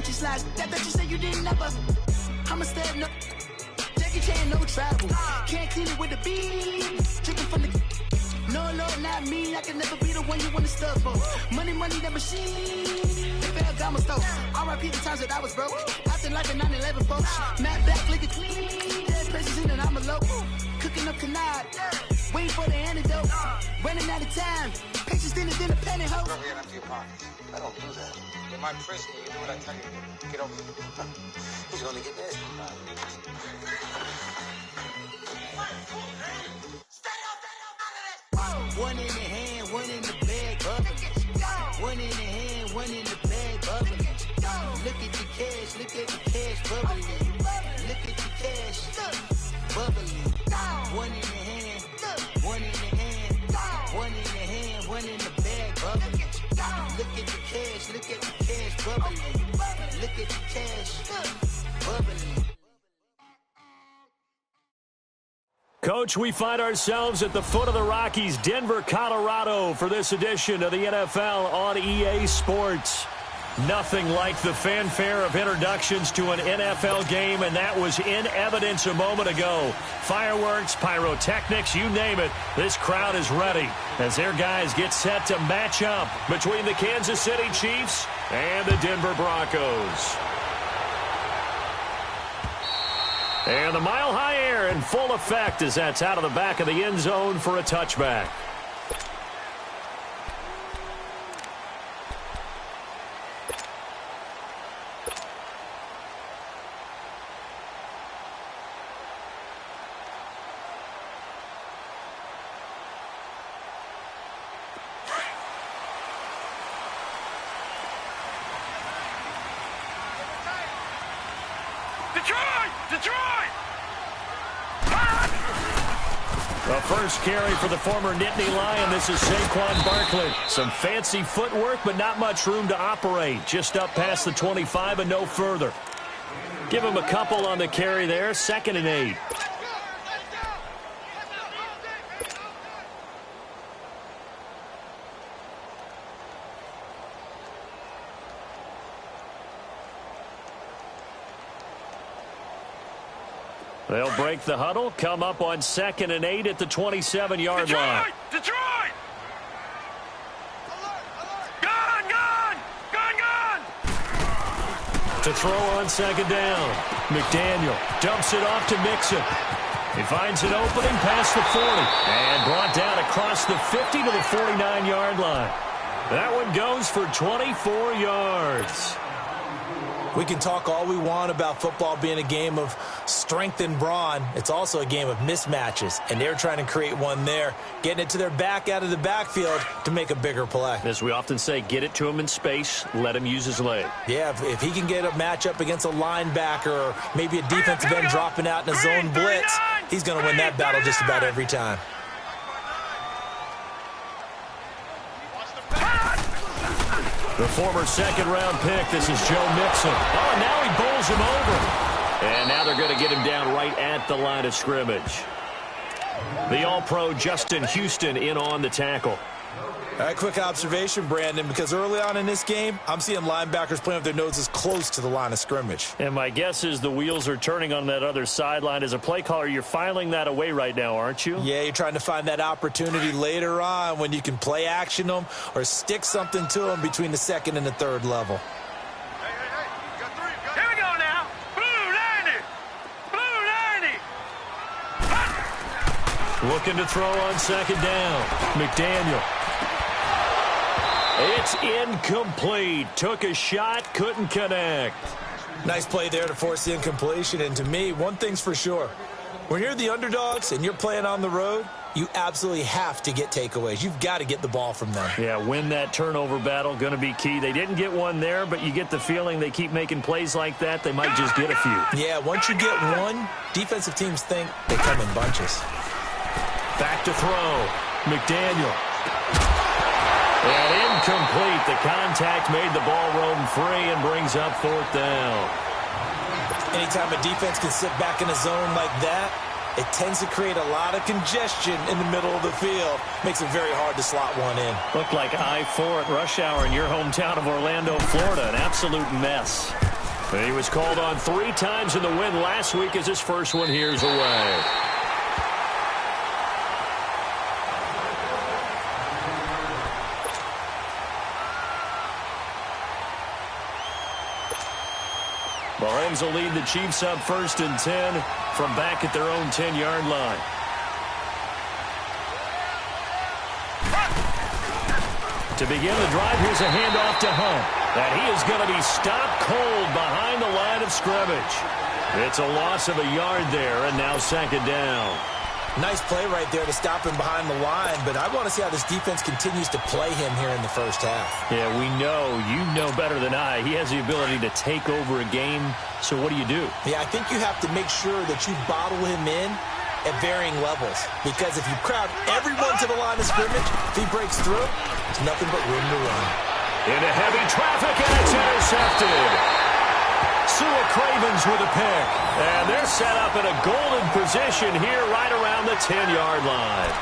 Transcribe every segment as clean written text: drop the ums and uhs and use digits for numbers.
Gucci slides. That bet you said you didn't never. I'ma step no. Jackie Chan, no travel. Can't clean it with the beat. Drinking from the. No, Lord, not me. I can never be the one you want to stuff for. Money, that machine. They failed Gama stove. R.I.P. the times that I was broke. Acting like a 9/11 folks. Matt back, lick it clean. Dead places in and I'm a local. Cooking up canard. Waiting for the antidote. Running out of time. Pictures in the penny hoe. Don't get empty your pockets. I don't do that. You're my prisoner. You do what I tell you to. Get over here. He's gonna get this. One in the hand, one in the bag, bubbling. One in the hand, one in the bag, bubbling. Look at the cash, bubbling. Look at the cash, bubbling. One in the hand, one in the hand, one in the hand, one in the bag, bubbling. Look at the cash, bubbling. Look at the cash, bubbling. Coach, we find ourselves at the foot of the Rockies, Denver, Colorado, for this edition of the NFL on EA Sports. Nothing like the fanfare of introductions to an NFL game, and that was in evidence a moment ago. Fireworks, pyrotechnics, you name it, this crowd is ready as their guys get set to match up between the Kansas City Chiefs and the Denver Broncos. And the mile-high air in full effect as that's out of the back of the end zone for a touchback. The first carry for the former Nittany Lion. This is Saquon Barkley. Some fancy footwork, but not much room to operate. Just up past the 25 and no further. Give him a couple on the carry there. 2nd and 8. They'll break the huddle, come up on 2nd and 8 at the 27-yard line. Detroit! Gun! To throw on 2nd down. McDaniel dumps it off to Mixon. He finds an opening past the 40 and brought down across the 50 to the 49-yard line. That one goes for 24 yards. We can talk all we want about football being a game of strength and brawn. It's also a game of mismatches, and they're trying to create one there, getting it to their back out of the backfield to make a bigger play. As we often say, get it to him in space, let him use his leg. Yeah, if he can get a matchup against a linebacker or maybe a defensive end dropping out in a zone blitz, he's going to win that battle just about every time. The former 2nd-round pick, this is Joe Mixon. Oh, and now he bowls him over. And now they're going to get him down right at the line of scrimmage. The All-Pro Justin Houston in on the tackle. All right, quick observation, Brandon, because early on in this game, I'm seeing linebackers playing with their noses close to the line of scrimmage. And my guess is the wheels are turning on that other sideline. As a play caller, you're filing that away right now, aren't you? Yeah, you're trying to find that opportunity later on when you can play action them or stick something to them between the 2nd and the 3rd level. Here we go now. Blue 90. Looking to throw on 2nd down. McDaniel. It's incomplete. Took a shot, couldn't connect. Nice play there to force the incompletion. And to me, one thing's for sure. When you're the underdogs and you're playing on the road, you absolutely have to get takeaways. You've got to get the ball from them. Yeah, win that turnover battle, going to be key. They didn't get one there, but you get the feeling they keep making plays like that, they might just get a few. Yeah, once you get one, defensive teams think they come in bunches. Back to throw. McDaniel. And incomplete. The contact made the ball roam free and brings up 4th down. Anytime a defense can sit back in a zone like that, it tends to create a lot of congestion in the middle of the field. Makes it very hard to slot one in. Looked like I-4 at rush hour in your hometown of Orlando, Florida. An absolute mess. He was called on 3 times in the win last week as his first one here's away. Mahomes will lead the Chiefs up 1st and 10 from back at their own 10-yard line. To begin the drive, here's a handoff to Hunt. And he is going to be stopped cold behind the line of scrimmage. It's a loss of a yard there, and now 2nd down. Nice play right there to stop him behind the line, but I want to see how this defense continues to play him here in the first half. Yeah, we know. You know better than I. He has the ability to take over a game, so what do you do? Yeah, I think you have to make sure that you bottle him in at varying levels, because if you crowd everyone to the line of scrimmage, if he breaks through, it's nothing but room to run. Into heavy traffic, and it's intercepted. Sua Cravens with a pick. And they're set up in a golden position here right around the 10-yard line.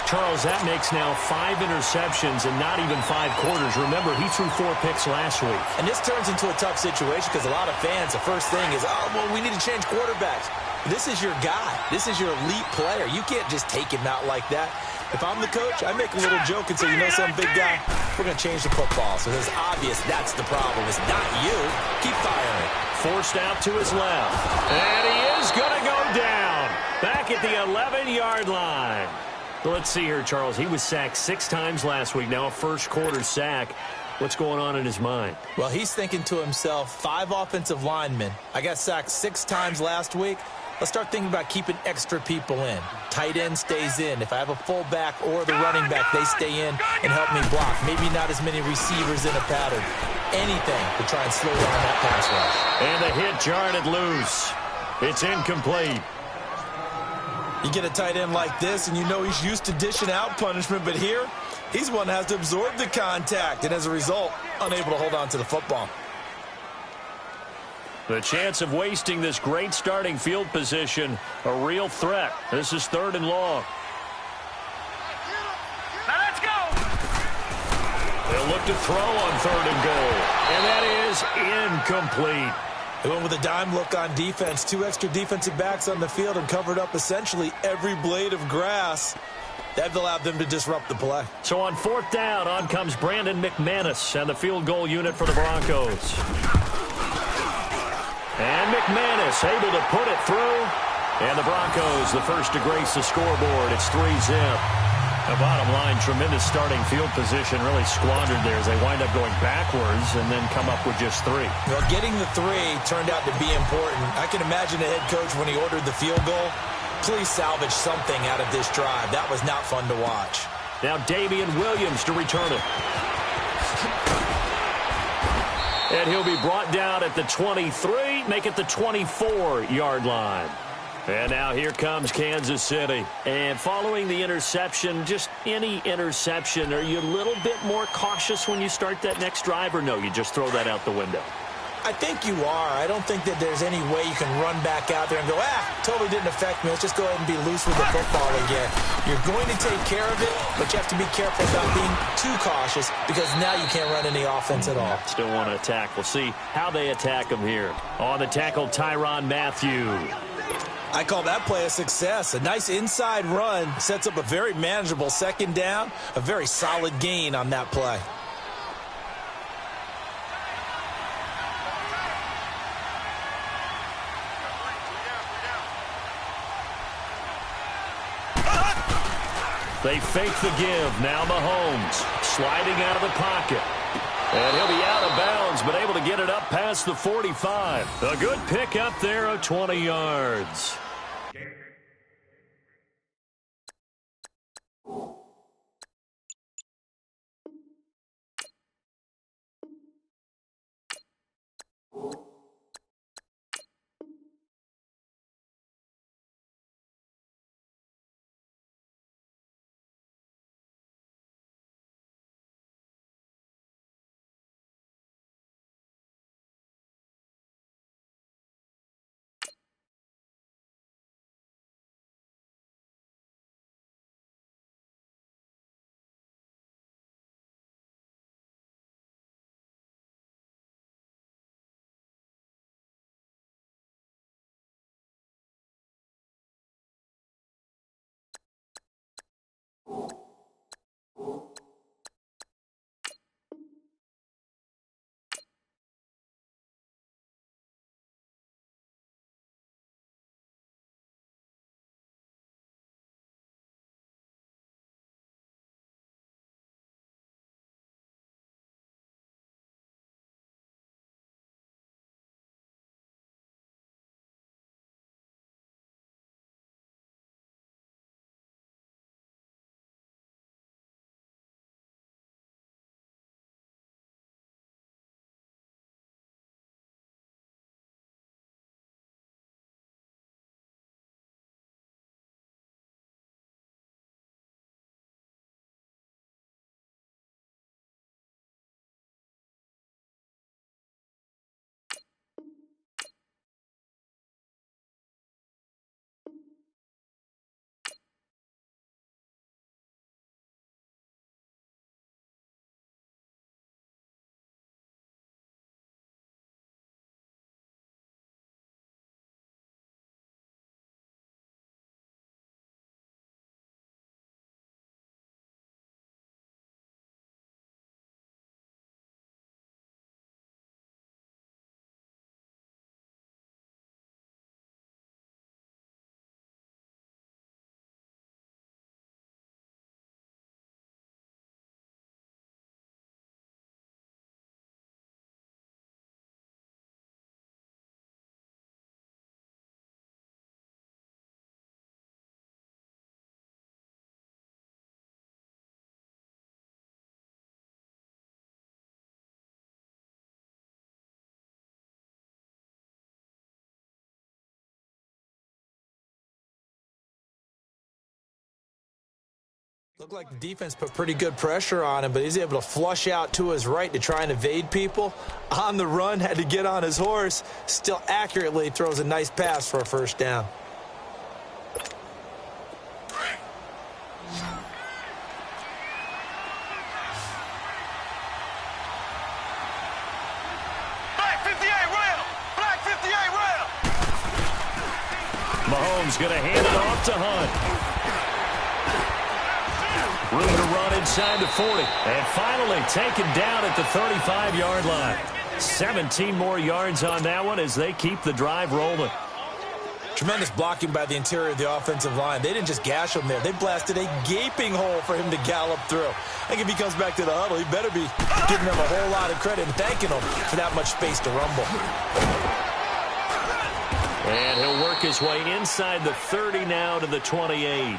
Charles, that makes now 5 interceptions and not even 5 quarters. Remember, he threw 4 picks last week. And this turns into a tough situation because a lot of fans, the first thing is, oh, well, we need to change quarterbacks. This is your guy. This is your elite player. You can't just take him out like that. If I'm the coach, I make a little joke and say, you know some big guy, we're going to change the football. So it's obvious that's the problem. It's not you. Keep firing. Forced out to his left. And he is going to go down. Back at the 11-yard line. Let's see here, Charles. He was sacked 6 times last week. Now a first-quarter sack. What's going on in his mind? Well, he's thinking to himself, 5 offensive linemen. I got sacked 6 times last week. Let's start thinking about keeping extra people in. Tight end stays in. If I have a fullback or the running back, they stay in and help me block. Maybe not as many receivers in a pattern. Anything to try and slow down that pass rush. And the hit jarred loose. It's incomplete. You get a tight end like this, and you know he's used to dishing out punishment, but here, he's one that has to absorb the contact, and as a result, unable to hold on to the football. The chance of wasting this great starting field position, a real threat. This is 3rd and long. Now let's go. They'll look to throw on 3rd and goal. And that is incomplete. They went with a dime look on defense. 2 extra defensive backs on the field and covered up essentially every blade of grass. That allowed them to disrupt the play. So on 4th down, on comes Brandon McManus and the field goal unit for the Broncos. And McManus able to put it through. And the Broncos, the first to grace the scoreboard. It's 3-zip. The bottom line, tremendous starting field position, really squandered there as they wind up going backwards and then come up with just 3. Well, getting the 3 turned out to be important. I can imagine the head coach when he ordered the field goal. Please salvage something out of this drive. That was not fun to watch. Now Damian Williams to return it. And he'll be brought down at the 23, make it the 24-yard line. And now here comes Kansas City. And following the interception, just any interception, are you a little bit more cautious when you start that next drive, or no, you just throw that out the window? I think you are. I don't think that there's any way you can run back out there and go, totally didn't affect me. Let's just go ahead and be loose with the football again. You're going to take care of it, but you have to be careful about being too cautious because now you can't run any offense at all. Still want to attack. We'll see how they attack him here. On the tackle, Tyrann Mathieu. I call that play a success. A nice inside run sets up a very manageable 2nd down, a very solid gain on that play. They fake the give. Now Mahomes sliding out of the pocket. And he'll be out of bounds, but able to get it up past the 45. A good pick up there of 20 yards. Looked like the defense put pretty good pressure on him, but he's able to flush out to his right to try and evade people. On the run, had to get on his horse. Still accurately throws a nice pass for a first down. Black 58 rail! Black 58 rail! Mahomes going to hand it off to Hunt. Room to run inside the 40. And finally taken down at the 35-yard line. 17 more yards on that one as they keep the drive rolling. Tremendous blocking by the interior of the offensive line. They didn't just gash him there. They blasted a gaping hole for him to gallop through. I think if he comes back to the huddle, he better be giving them a whole lot of credit and thanking them for that much space to rumble. And he'll work his way inside the 30 now to the 28.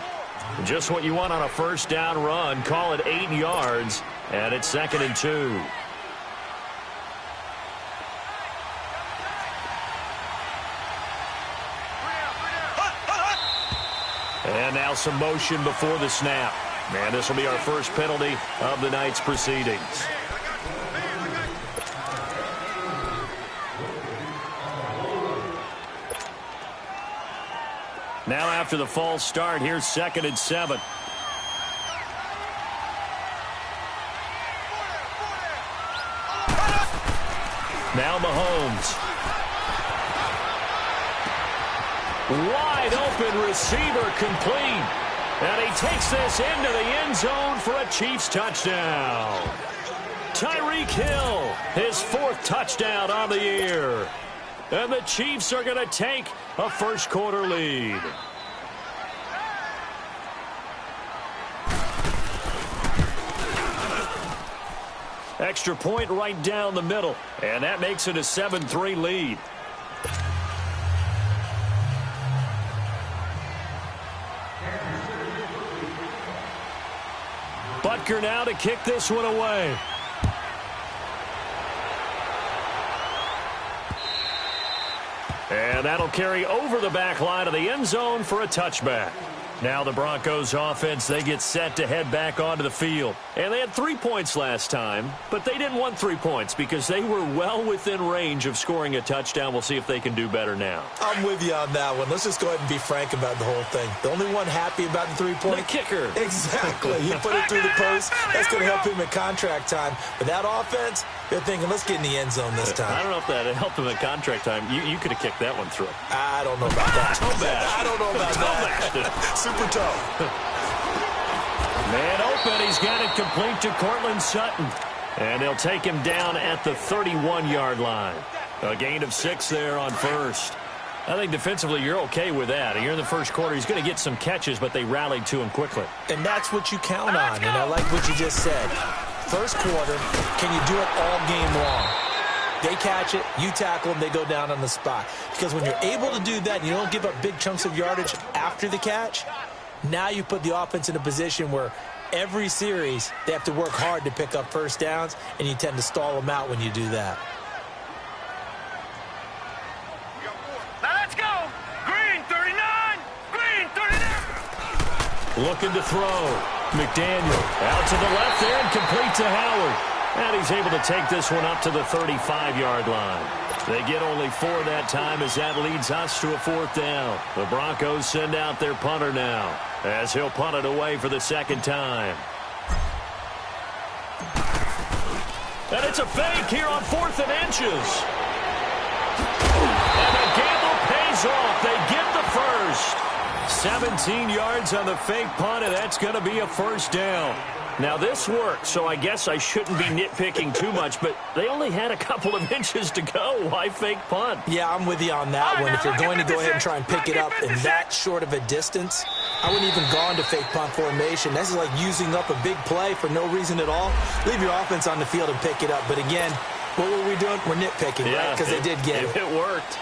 Just what you want on a first down run. Call it 8 yards, and it's 2nd and 2. And now some motion before the snap. And this will be our first penalty of the night's proceedings. Now after the false start, here's 2nd and 7. Now Mahomes. Wide open receiver complete. And he takes this into the end zone for a Chiefs touchdown. Tyreek Hill, his 4th touchdown on the year. And the Chiefs are going to take a first-quarter lead. Extra point right down the middle, and that makes it a 7-3 lead. Butker now to kick this one away. And that'll carry over the back line of the end zone for a touchback. Now the Broncos offense, they get set to head back onto the field. And they had 3 points last time, but they didn't want 3 points because they were well within range of scoring a touchdown. We'll see if they can do better now. I'm with you on that one. Let's just go ahead and be frank about the whole thing. The only one happy about the 3-point? The kicker. Exactly. He put it through the post. That's going to help him at contract time. But that offense, they're thinking, let's get in the end zone this time. I don't know if that helped him at contract time. You could have kicked that one through. I don't know about that. I don't know about that. Super tough. Man open. He's got it complete to Cortland Sutton. And they'll take him down at the 31-yard line. A gain of 6 there on first. I think defensively you're okay with that. You're in the first quarter. He's going to get some catches, but they rallied to him quickly. And that's what you count on. And I like what you just said. First quarter, can you do it all game long? They catch it, you tackle them, they go down on the spot. Because when you're able to do that and you don't give up big chunks of yardage after the catch, now you put the offense in a position where every series they have to work hard to pick up first downs, and you tend to stall them out when you do that. Now let's go! Green 39! Green 39! Looking to throw. McDaniel out to the left there and complete to Howard. And he's able to take this one up to the 35-yard line. They get only 4 that time as that leads us to a 4th down. The Broncos send out their punter now as he'll punt it away for the 2nd time. And it's a fake here on 4th and inches. And the gamble pays off. They get the first. 17 yards on the fake punt, and that's going to be a first down. Now, this worked, so I guess I shouldn't be nitpicking too much, but they only had a couple of inches to go. Why fake punt? Yeah, I'm with you on that one. If you're going to go ahead and try and pick it up in that short of a distance, I wouldn't even gone to fake punt formation. This is like using up a big play for no reason at all. Leave your offense on the field and pick it up. But again, what were we doing? We're nitpicking, right? Because they did get it. It worked.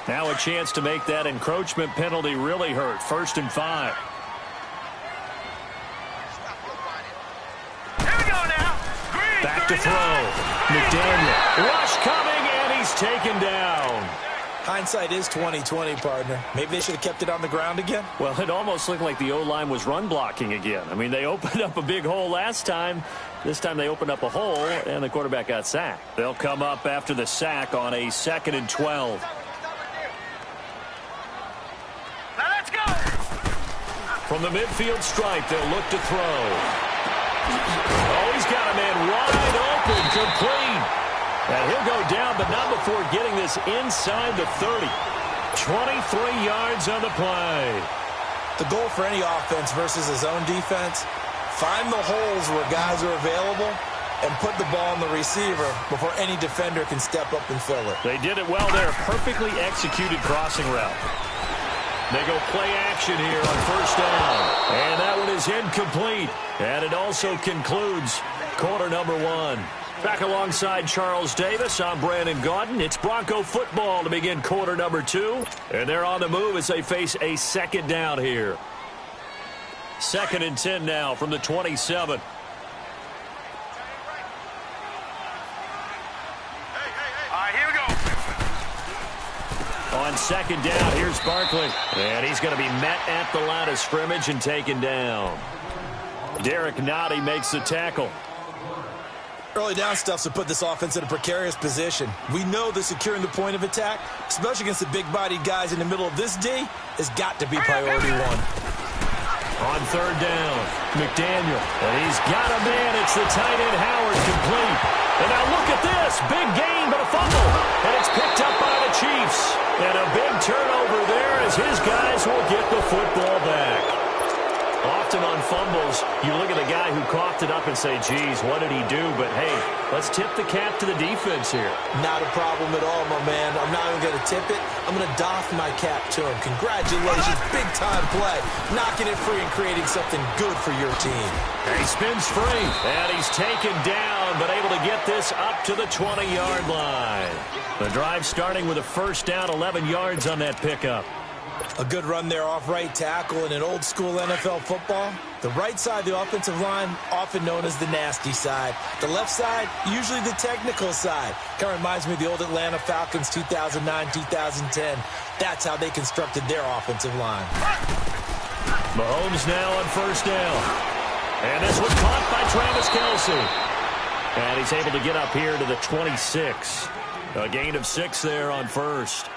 Now a chance to make that encroachment penalty really hurt. 1st and 5. Back to throw. McDaniel. Rush coming, and he's taken down. Hindsight is 20/20, partner. Maybe they should have kept it on the ground again. Well, it almost looked like the O-line was run blocking again. I mean, they opened up a big hole last time. This time they opened up a hole, and the quarterback got sacked. They'll come up after the sack on a 2nd and 12. Now let's go! From the midfield stripe, they'll look to throw. Oh, he's got a man wide open, complete. And he'll go down, but not before getting this inside the 30. 23 yards on the play. The goal for any offense versus his own defense, find the holes where guys are available and put the ball on the receiver before any defender can step up and fill it. They did it well there. Perfectly executed crossing route. They go play action here on 1st down. And that one is incomplete. And it also concludes quarter number 1. Back alongside Charles Davis, I'm Brandon Gaudin. It's Bronco football to begin quarter number 2. And they're on the move as they face a 2nd down here. 2nd and 10 now from the 27. All right, here we go. On 2nd down, here's Barkley. And he's going to be met at the line of scrimmage and taken down. Derek Nottie makes the tackle. Early down stuffs will put this offense in a precarious position. We know that securing the point of attack, especially against the big-bodied guys in the middle of this D, has got to be priority 1. On 3rd down, McDaniel. And he's got a man. It's the tight end Howard, complete. And now look at this. Big gain, but a fumble. And it's picked up by the Chiefs. And a big turnover there as his guys will get the football back. Often on fumbles, you look at the guy who coughed it up and say, geez, what did he do? But, hey, let's tip the cap to the defense here. Not a problem at all, my man. I'm not even going to tip it. I'm going to doff my cap to him. Congratulations. Big-time play. Knocking it free and creating something good for your team. And he spins free. And he's taken down, but able to get this up to the 20-yard line. The drive starting with a 1st down, 11 yards on that pickup. A good run there off right tackle in an old-school NFL football. The right side of the offensive line, often known as the nasty side. The left side, usually the technical side. Kind of reminds me of the old Atlanta Falcons 2009-2010. That's how they constructed their offensive line. Mahomes now on 1st down. And this was caught by Travis Kelce. And he's able to get up here to the 26. A gain of 6 there on 1st.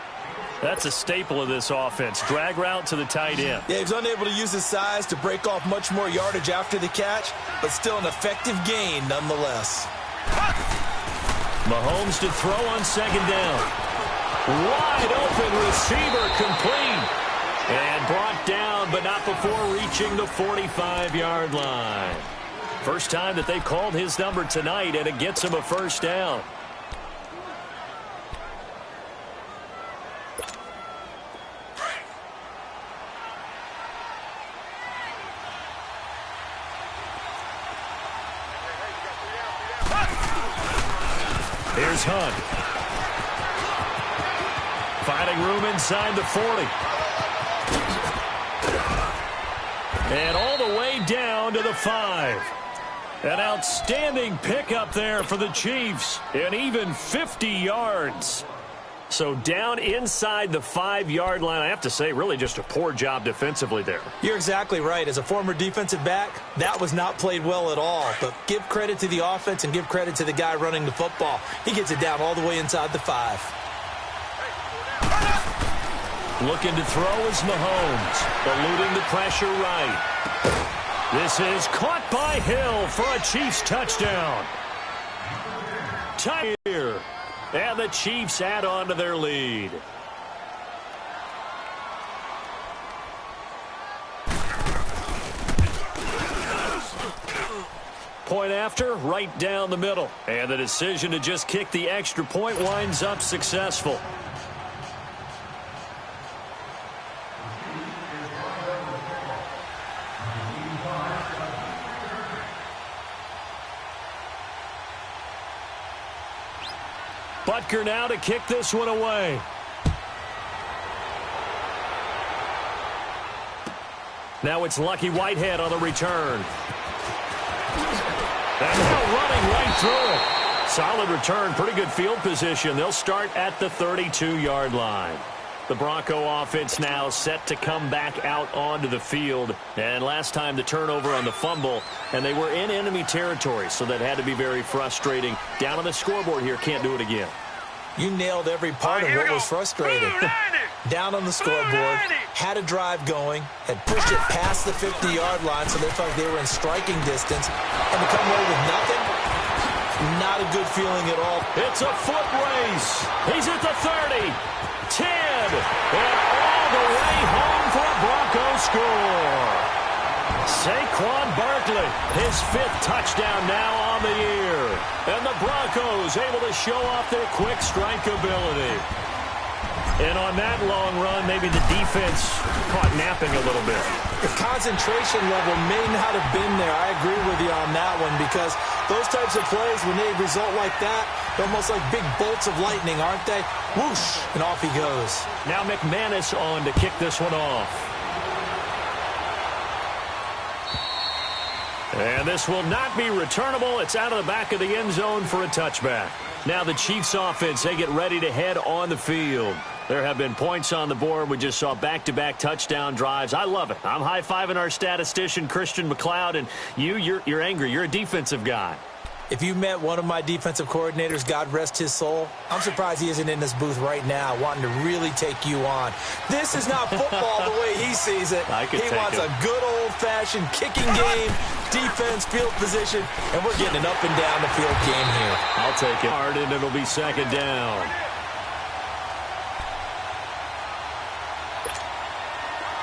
That's a staple of this offense. Drag route to the tight end. Yeah, he's unable to use his size to break off much more yardage after the catch, but still an effective gain nonetheless. Mahomes to throw on 2nd down. Wide open receiver, complete. And brought down, but not before reaching the 45-yard line. First time that they've called his number tonight, and it gets him a 1st down. Here's Hunt. Finding room inside the 40. And all the way down to the 5. An outstanding pickup there for the Chiefs. And even 50 yards. So down inside the 5-yard line, I have to say, really just a poor job defensively there. You're exactly right. As a former defensive back, that was not played well at all. But give credit to the offense and give credit to the guy running the football. He gets it down all the way inside the 5. Looking to throw is Mahomes, eluding the pressure right. This is caught by Hill for a Chiefs touchdown. Tie here. And the Chiefs add on to their lead. Point after, right down the middle. And the decision to just kick the extra point winds up successful. Butker now to kick this one away. Now it's Lucky Whitehead on the return. And now running right through it. Solid return, pretty good field position. They'll start at the 32-yard line. The Bronco offense now set to come back out onto the field. And last time the turnover on the fumble, and they were in enemy territory, so that had to be very frustrating. Down on the scoreboard here, can't do it again. You nailed every part of what was frustrating. Down on the scoreboard, had a drive going, had pushed it past the 50-yard line, so they felt like they were in striking distance, and to come away with nothing, not a good feeling at all. It's a foot race. He's at the 30, 10, and all the way home for a Bronco score. Saquon Barkley, his 5th touchdown now on the year. And the Broncos able to show off their quick strike ability. And on that long run, maybe the defense caught napping a little bit. The concentration level may not have been there. I agree with you on that one, because those types of plays, when they result like that, they're almost like big bolts of lightning, aren't they? Whoosh, and off he goes. Now McManus on to kick this one off. And this will not be returnable. It's out of the back of the end zone for a touchback. Now the Chiefs offense, they get ready to head on the field. There have been points on the board. We just saw back-to-back touchdown drives. I love it. I'm high-fiving our statistician, Christian McLeod, and you're angry. You're a defensive guy. If you met one of my defensive coordinators, God rest his soul, I'm surprised he isn't in this booth right now wanting to really take you on. This is not football the way he sees it. He wants a good old-fashioned kicking game, defense, field position, and we're getting an up-and-down-the-field game here. I'll take it. Hard, and it'll be 2nd down.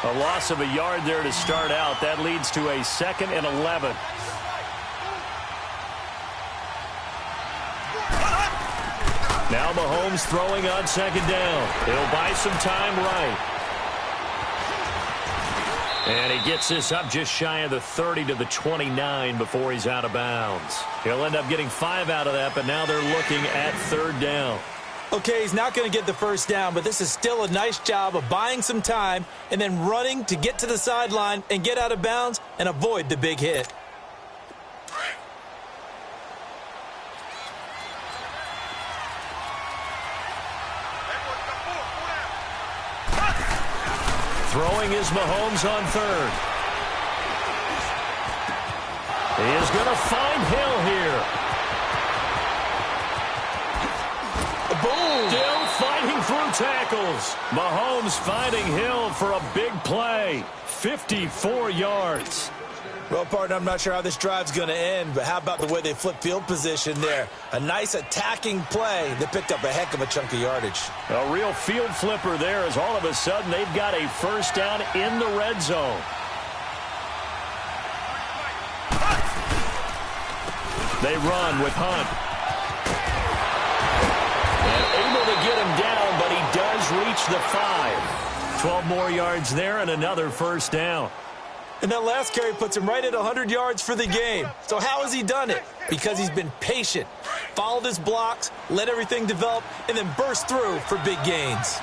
A loss of a yard there to start out. That leads to a 2nd and 11. Now Mahomes throwing on 2nd down. He'll buy some time right. And he gets this up just shy of the 30 to the 29 before he's out of bounds. He'll end up getting 5 out of that, but now they're looking at 3rd down. Okay, he's not going to get the first down, but this is still a nice job of buying some time and then running to get to the sideline and get out of bounds and avoid the big hit. Throwing is Mahomes on 3rd. He is going to find Hill here. Boom! Still fighting through tackles. Mahomes finding Hill for a big play. 54 yards. Well, partner, I'm not sure how this drive's going to end, but how about the way they flip field position there? A nice attacking play that picked up a heck of a chunk of yardage. A real field flipper there, as all of a sudden they've got a first down in the red zone. They run with Hunt. And able to get him down, but he does reach the 5. 12 more yards there and another first down. And that last carry puts him right at 100 yards for the game. So how has he done it? Because he's been patient, followed his blocks, let everything develop, and then burst through for big gains.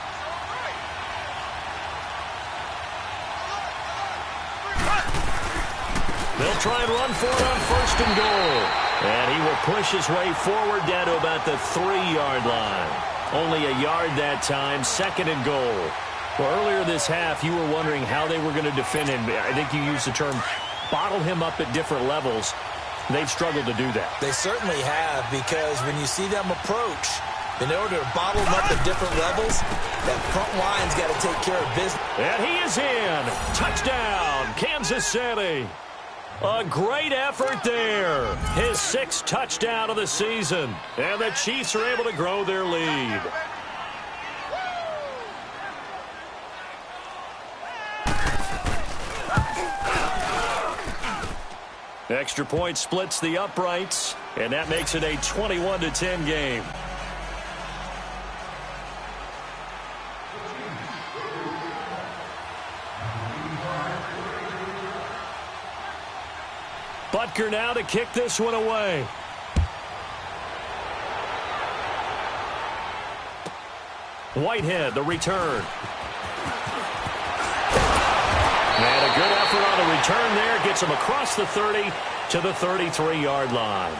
They'll try and run for it on 1st and goal. And he will push his way forward down to about the 3-yard line. Only a yard that time, 2nd and goal. Well, earlier this half, you were wondering how they were going to defend him. I think you used the term bottle him up at different levels. They've struggled to do that. They certainly have, because when you see them approach, in order to bottle them up at different levels, that front line's got to take care of business. And he is in. Touchdown, Kansas City. A great effort there. His 6th touchdown of the season. And the Chiefs are able to grow their lead. Extra point splits the uprights, and that makes it a 21-10 game. Butker now to kick this one away. Whitehead, the return. And a good effort on the return there. Gets him across the 30 to the 33-yard line.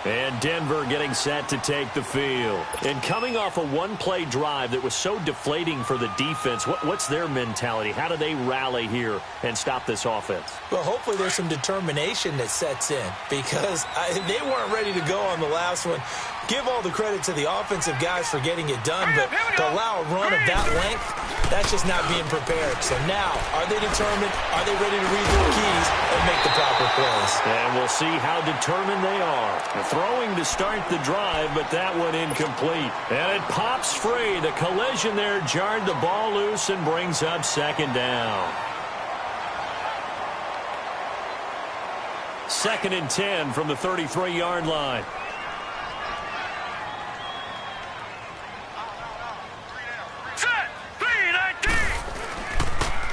And Denver getting set to take the field. And coming off a one-play drive that was so deflating for the defense, what's their mentality? How do they rally here and stop this offense? Well, hopefully there's some determination that sets in because they weren't ready to go on the last one. Give all the credit to the offensive guys for getting it done, but to allow a run of that length, that's just not being prepared. So now, are they determined? Are they ready to read their keys and make the proper plays? And we'll see how determined they are. Throwing to start the drive, but that one incomplete. And it pops free. The collision there jarred the ball loose and brings up second down. 2nd and 10 from the 33-yard line.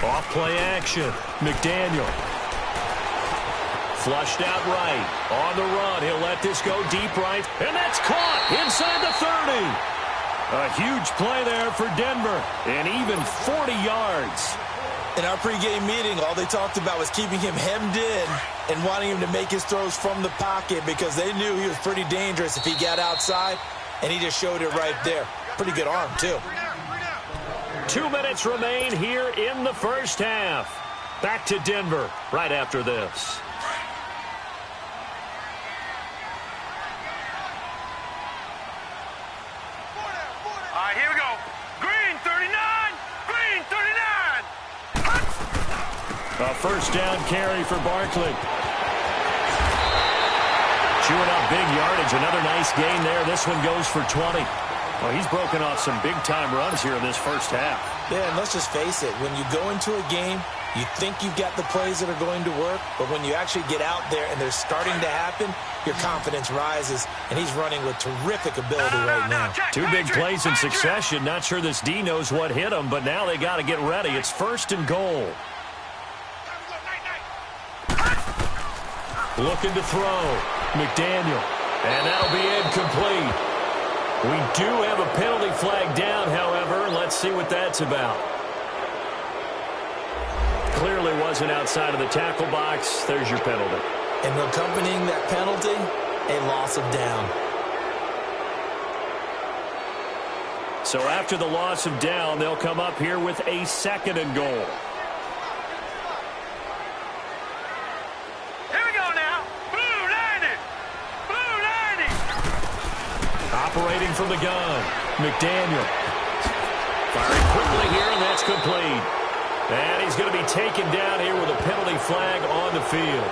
Off play action. McDaniel. Flushed out right. On the run. He'll let this go deep right. And that's caught inside the 30. A huge play there for Denver. And even 40 yards. In our pregame meeting, all they talked about was keeping him hemmed in and wanting him to make his throws from the pocket because they knew he was pretty dangerous if he got outside, and he just showed it right there. Pretty good arm, too. 2 minutes remain here in the first half. Back to Denver right after this. All right, here we go. Green 39. Green 39. A first down carry for Barkley. Chewing up big yardage. Another nice gain there. This one goes for 20. Well, he's broken off some big-time runs here in this first half. Yeah, and let's just face it. When you go into a game, you think you've got the plays that are going to work, but when you actually get out there and they're starting to happen, your confidence rises, and he's running with terrific ability right now. 2 big plays in succession. Not sure this D knows what hit him, but now they got to get ready. It's 1st and goal. Looking to throw. McDaniel. And that'll be incomplete. We do have a penalty flag down, however. Let's see what that's about. Clearly wasn't outside of the tackle box. There's your penalty. And accompanying that penalty, a loss of down. So after the loss of down, they'll come up here with a 2nd and goal. Operating from the gun, McDaniel. Firing quickly here, and that's complete. And he's going to be taken down here with a penalty flag on the field.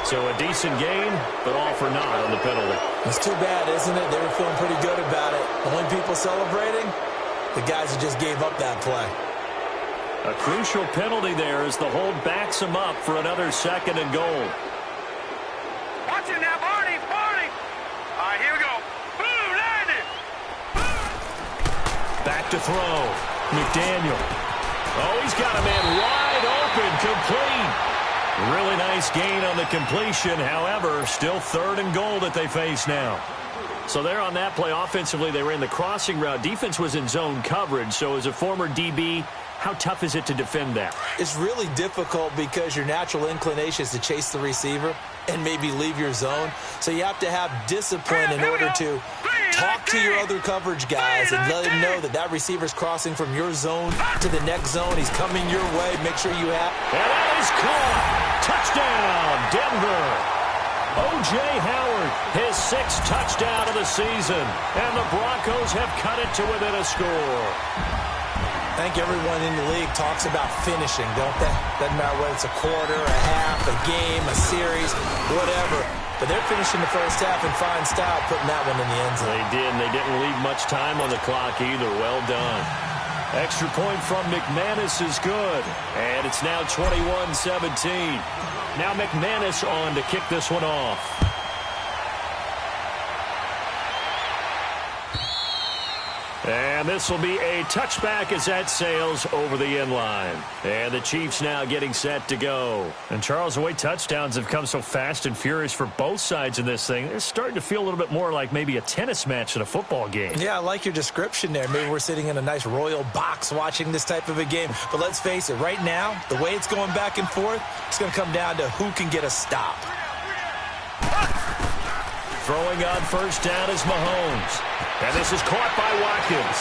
So a decent game, but all for naught on the penalty. It's too bad, isn't it? They were feeling pretty good about it. The only people celebrating, the guys who just gave up that play. A crucial penalty there as the hold backs him up for another 2nd and goal. Watch it now, Barney. All right, here we go. Boom, landed. Back to throw. McDaniel. Oh, he's got a man wide open, complete. Really nice gain on the completion. However, still 3rd and goal that they face now. So there on that play, offensively, they ran the crossing route. Defense was in zone coverage. So as a former DB, how tough is it to defend that? It's really difficult because your natural inclination is to chase the receiver and maybe leave your zone. So you have to have discipline in order to talk to your other coverage guys and let them know that that receiver's crossing from your zone to the next zone. He's coming your way. Make sure you have. And that is caught. Touchdown, Denver. O.J. Howard, his 6th touchdown of the season. And the Broncos have cut it to within a score. I think everyone in the league talks about finishing, don't they? Doesn't matter whether it's a quarter, a half, a game, a series, whatever. But they're finishing the first half in fine style, putting that one in the end zone. They did, and they didn't leave much time on the clock either. Well done. Extra point from McManus is good. And it's now 21-17. Now McManus on to kick this one off. And this will be a touchback as that sails over the end line. And the Chiefs now getting set to go. And Charles, the way touchdowns have come so fast and furious for both sides in this thing, it's starting to feel a little bit more like maybe a tennis match than a football game. Yeah, I like your description there. Maybe we're sitting in a nice royal box watching this type of a game. But let's face it, right now, the way it's going back and forth, it's going to come down to who can get a stop. Throwing on first down is Mahomes. And this is caught by Watkins.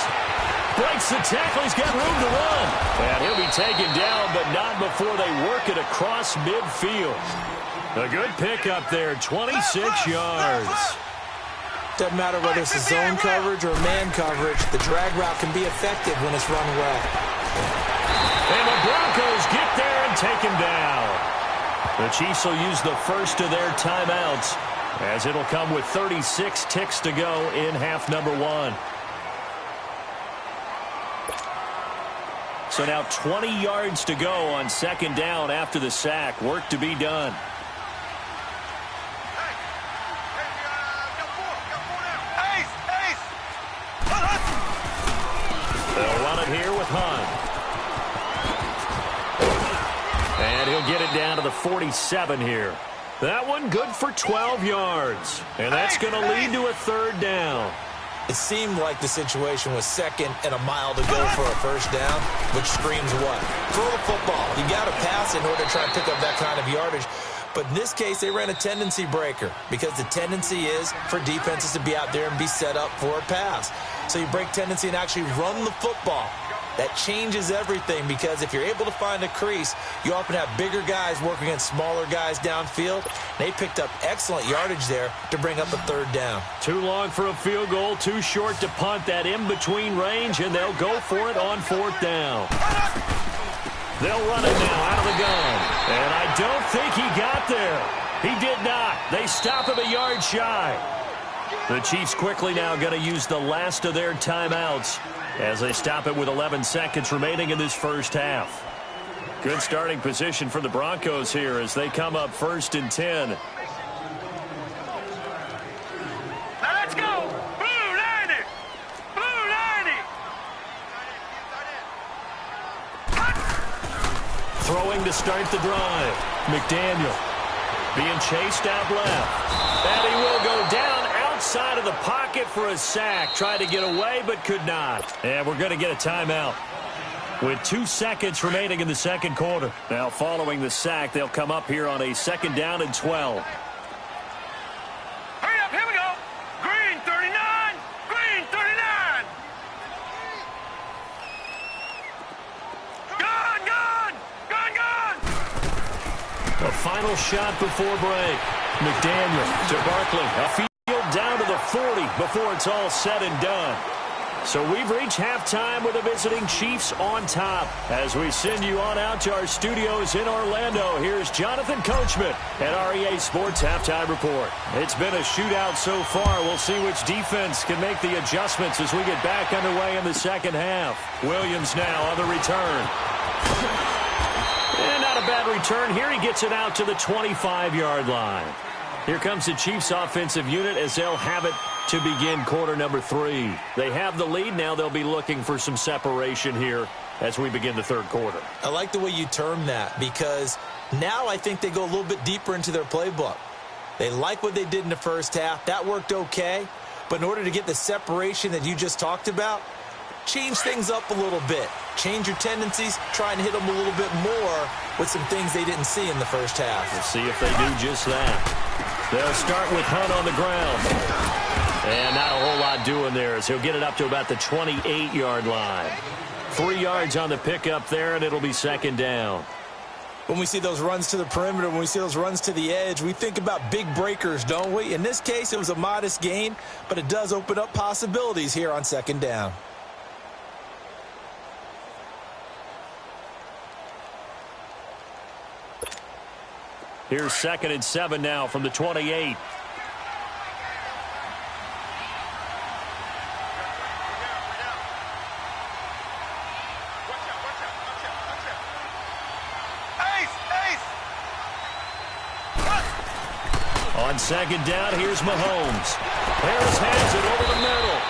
Breaks the tackle. He's got room to run. And he'll be taken down, but not before they work it across midfield. A good pickup there, 26 yards. Doesn't matter whether it's a zone coverage or man coverage, the drag route can be effective when it's run well. And the Broncos get there and take him down. The Chiefs will use the first of their timeouts, as it'll come with 36 ticks to go in half number 1. So now 20 yards to go on second down after the sack. Work to be done. They'll run it here with Hunt. And he'll get it down to the 47 here. That one good for 12 yards. And that's going to lead to a third down. It seemed like the situation was second and a mile to go for a first down, which screams what? Throw the football. You got to pass in order to try and pick up that kind of yardage. But in this case, they ran a tendency breaker because the tendency is for defenses to be out there and be set up for a pass. So you break tendency and actually run the football. That changes everything because if you're able to find a crease, you often have bigger guys working against smaller guys downfield. They picked up excellent yardage there to bring up a third down. Too long for a field goal, too short to punt that in-between range, and they'll go for it on fourth down. They'll run it now out of the gun. And I don't think he got there. He did not. They stop him a yard shy. The Chiefs quickly now going to use the last of their timeouts as they stop it with 11 seconds remaining in this first half. Good starting position for the Broncos here as they come up first and 10. Now let's go! Blue 90! Blue 90! Throwing to start the drive. McDaniel being chased out left. And he will go down outside of the pocket for a sack. Tried to get away, but could not. And we're going to get a timeout with 2 seconds remaining in the second quarter. Now, following the sack, they'll come up here on a second down and 12. Hurry up, here we go! Green 39! Green 39! Gone, gone! Gone, gone! A final shot before break. McDaniel to Barkley. A field down to the 40 before it's all said and done. So we've reached halftime with the visiting Chiefs on top. As we send you on out to our studios in Orlando, here's Jonathan Coachman at REA Sports Halftime Report. It's been a shootout so far. We'll see which defense can make the adjustments as we get back underway in the second half. Williams now on the return. And not a bad return. Here he gets it out to the 25-yard line. Here comes the Chiefs offensive unit as they'll have it to begin quarter number 3. They have the lead. Now they'll be looking for some separation here as we begin the third quarter. I like the way you term that because now I think they go a little bit deeper into their playbook. They like what they did in the first half. That worked okay. But in order to get the separation that you just talked about, change things up a little bit. Change your tendencies. Try and hit them a little bit more with some things they didn't see in the first half. We'll see if they do just that. They'll start with Hunt on the ground. And not a whole lot doing there as he'll get it up to about the 28-yard line. 3 yards on the pickup there, and it'll be second down. When we see those runs to the perimeter, when we see those runs to the edge, we think about big breakers, don't we? In this case, it was a modest gain, but it does open up possibilities here on second down. Here's second and 7 now from the 28. On second down, here's Mahomes. Harris has it over the middle.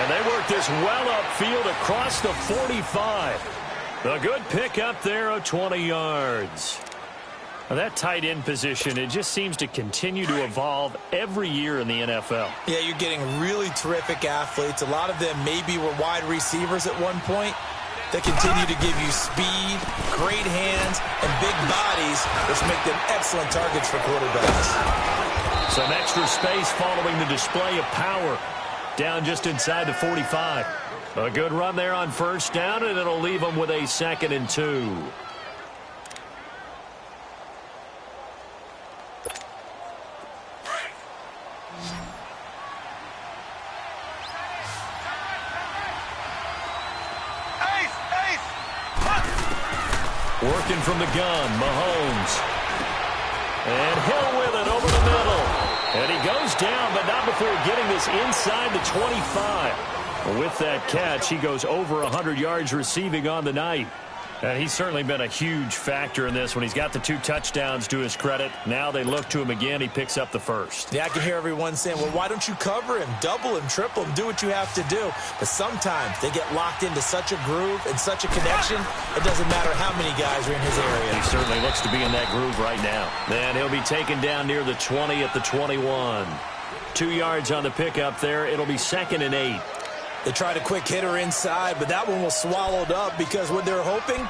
And they work this well upfield across the 45. A good pick up there of 20 yards. Now that tight end position, it just seems to continue to evolve every year in the NFL. Yeah, you're getting really terrific athletes. A lot of them maybe were wide receivers at one point. They continue to give you speed, great hands, and big bodies, which make them excellent targets for quarterbacks. Some extra space following the display of power. Down just inside the 45. A good run there on first down, and it'll leave them with a 2nd and 2. Working from the gun, Mahomes. And Hill with it over the middle. And he goes down, but not before getting this inside the 25. With that catch, he goes over 100 yards receiving on the night. And he's certainly been a huge factor in this when he's got the 2 touchdowns to his credit. Now they look to him again. He picks up the first. Yeah, I can hear everyone saying, well, why don't you cover him, double him, triple him, do what you have to do. But sometimes they get locked into such a groove and such a connection, it doesn't matter how many guys are in his area. He certainly looks to be in that groove right now. Then he'll be taken down near the 20 at the 21. 2 yards on the pickup there. It'll be 2nd and 8. They tried a quick hitter inside, but that one was swallowed up because what they're hoping,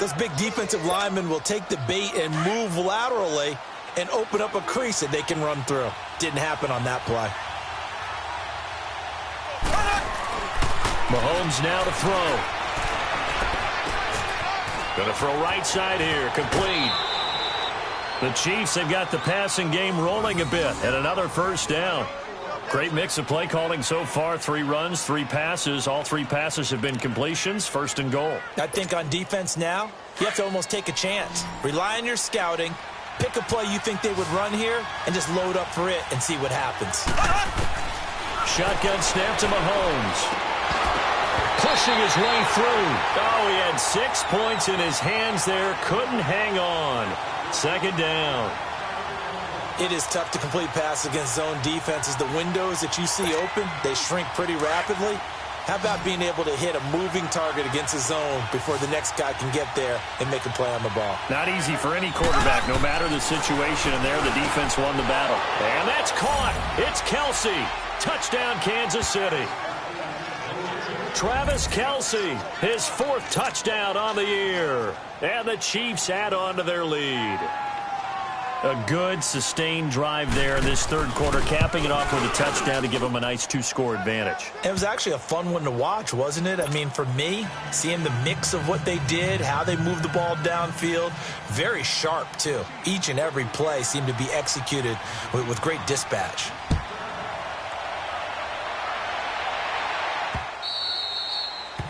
those big defensive linemen will take the bait and move laterally and open up a crease that they can run through. Didn't happen on that play. Mahomes now to throw. Going to throw right side here, complete. The Chiefs have got the passing game rolling a bit, and another first down. Great mix of play calling so far. 3 runs, 3 passes. All 3 passes have been completions. 1st and goal. I think on defense now, you have to almost take a chance. Rely on your scouting. Pick a play you think they would run here and just load up for it and see what happens. Shotgun snap to Mahomes. Pushing his way through. Oh, he had 6 points in his hands there. Couldn't hang on. 2nd down. It is tough to complete passes against zone defenses. The windows that you see open, they shrink pretty rapidly. How about being able to hit a moving target against a zone before the next guy can get there and make a play on the ball? Not easy for any quarterback, no matter the situation. And there, the defense won the battle. And that's caught. It's Kelce. Touchdown, Kansas City. Travis Kelce, his 4th touchdown on the year. And the Chiefs add on to their lead. A good, sustained drive there in this 3rd quarter, capping it off with a touchdown to give them a nice 2-score advantage. It was actually a fun one to watch, wasn't it? I mean, for me, seeing the mix of what they did, how they moved the ball downfield, very sharp, too. Each and every play seemed to be executed with great dispatch.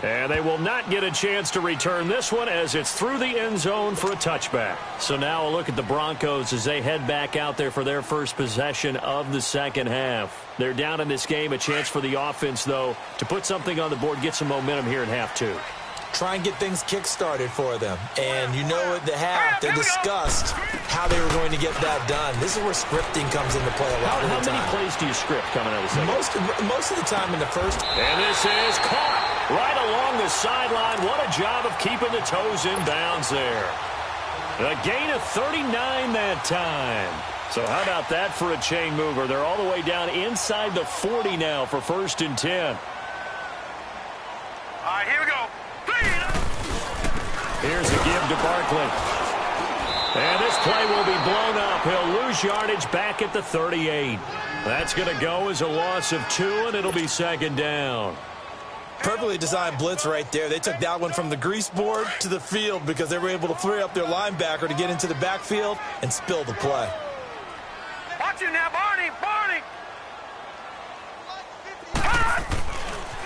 And they will not get a chance to return this one as it's through the end zone for a touchback. So now a look at the Broncos as they head back out there for their first possession of the 2nd half. They're down in this game. A chance for the offense, though, to put something on the board, get some momentum here in half 2. Try and get things kick-started for them. And you know at the half, they discussed how they were going to get that done. This is where scripting comes into play a lot of the time. How many plays do you script coming out of the second? Most of the time in the first. And this is caught right along the sideline. What a job of keeping the toes in bounds there. A gain of 39 that time. So how about that for a chain mover? They're all the way down inside the 40 now for 1st and 10. All right, here we go. Here's a give to Barkley. And this play will be blown up. He'll lose yardage back at the 38. That's going to go as a loss of 2, and it'll be 2nd down. Perfectly designed blitz right there. They took that one from the grease board to the field because they were able to free up their linebacker to get into the backfield and spill the play. Watch him now, Barney. Barney.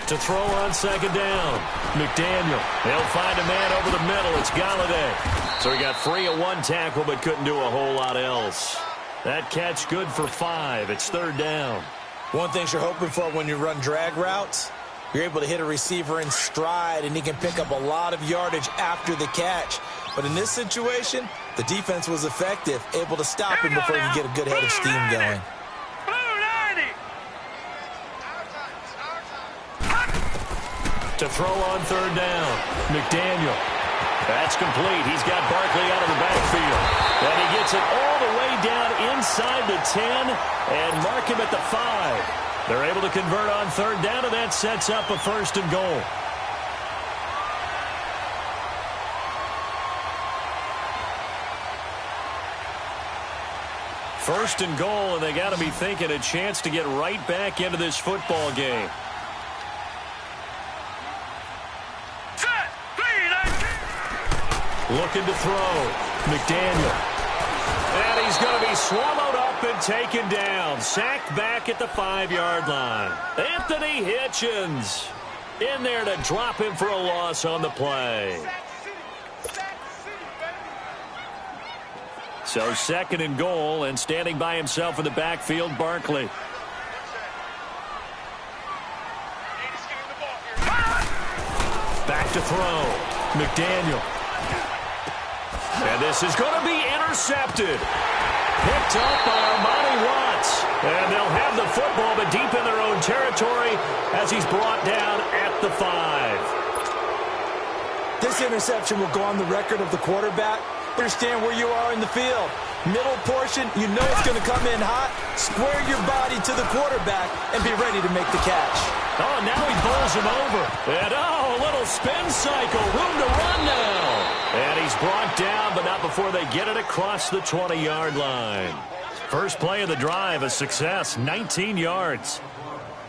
To throw on 2nd down. McDaniel. They'll find a man over the middle. It's Galladay. So he got free of 1 tackle but couldn't do a whole lot else. That catch good for 5. It's 3rd down. One thing you're hoping for when you run drag routes, you're able to hit a receiver in stride and he can pick up a lot of yardage after the catch. But in this situation, the defense was effective, able to stop him before he could get a good head of steam going. To throw on 3rd down. McDaniel. That's complete. He's got Barkley out of the backfield. And he gets it all the way down inside the 10 and mark him at the 5. They're able to convert on 3rd down, and that sets up a 1st and goal. First and goal, and they got to be thinking a chance to get right back into this football game. Set, looking to throw. McDaniel. And he's going to be swallowed up and taken down. Sacked back at the 5-yard line. Anthony Hitchens in there to drop him for a loss on the play. So second and goal, and standing by himself in the backfield, Barkley. Back to throw. McDaniel. And this is going to be intercepted. Picked up by Armani Watts. And they'll have the football, but deep in their own territory as he's brought down at the 5. This interception will go on the record of the quarterback. Understand where you are in the field. Middle portion, you know it's going to come in hot. Square your body to the quarterback and be ready to make the catch. Oh, now he bowls him over. And, a little spin cycle. Room to run now. And he's brought down, but not before they get it across the 20-yard line. First play of the drive, a success, 19 yards.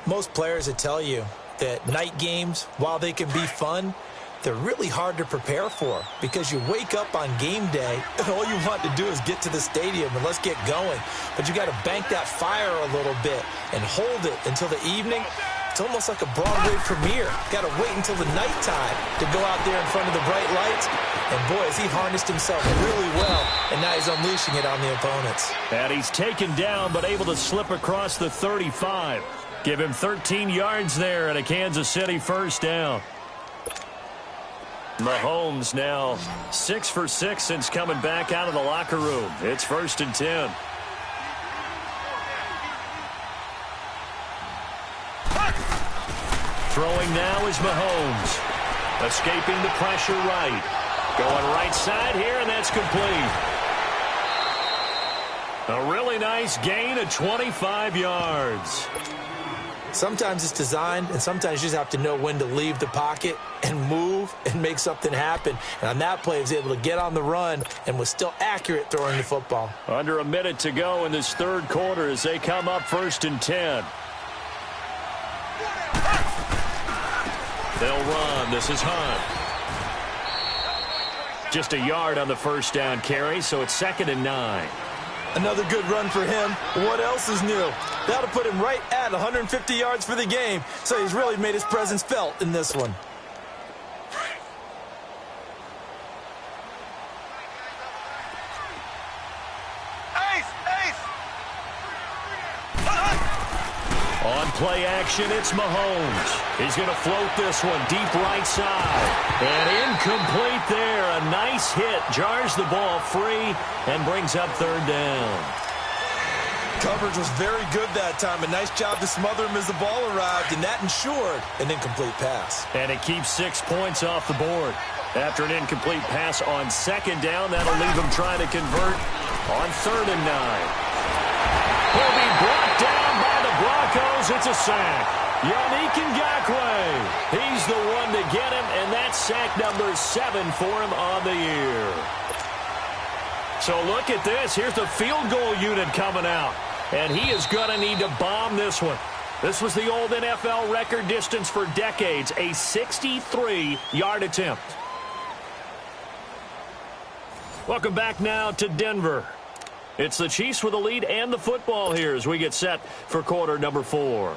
Most players would tell you that night games, while they can be fun, they're really hard to prepare for because you wake up on game day and all you want to do is get to the stadium and let's get going. But you got to bank that fire a little bit and hold it until the evening. It's almost like a Broadway premiere. Got to wait until the nighttime to go out there in front of the bright lights. And boy, has he harnessed himself really well, and now he's unleashing it on the opponents. And he's taken down but able to slip across the 35. Give him 13 yards there and a Kansas City first down. Mahomes now 6 for 6 since coming back out of the locker room. It's 1st and 10. Throwing now is Mahomes. Escaping the pressure right. Going right side here, and that's complete. A really nice gain of 25 yards. Sometimes it's designed, and sometimes you just have to know when to leave the pocket and move and make something happen. And on that play, he was able to get on the run and was still accurate throwing the football. Under a minute to go in this third quarter as they come up 1st and 10. They'll run. This is Hunt. Just a yard on the first down carry, so it's 2nd and 9. Another good run for him. What else is new? That'll put him right at 150 yards for the game, so he's really made his presence felt in this one. On play action, it's Mahomes. He's going to float this one deep right side. And incomplete there. A nice hit. Jars the ball free and brings up 3rd down. Coverage was very good that time. A nice job to smother him as the ball arrived, and that ensured an incomplete pass. And it keeps 6 points off the board. After an incomplete pass on 2nd down, that'll leave him trying to convert on 3rd and 9. He'll be brought down by the Broncos. It's a sack. Yannick Ngakoue. He's the one to get him, and that's sack number 7 for him on the year. So look at this. Here's the field goal unit coming out, and he is going to need to bomb this one. This was the old NFL record distance for decades, a 63-yard attempt. Welcome back now to Denver. It's the Chiefs with the lead and the football here as we get set for quarter number 4.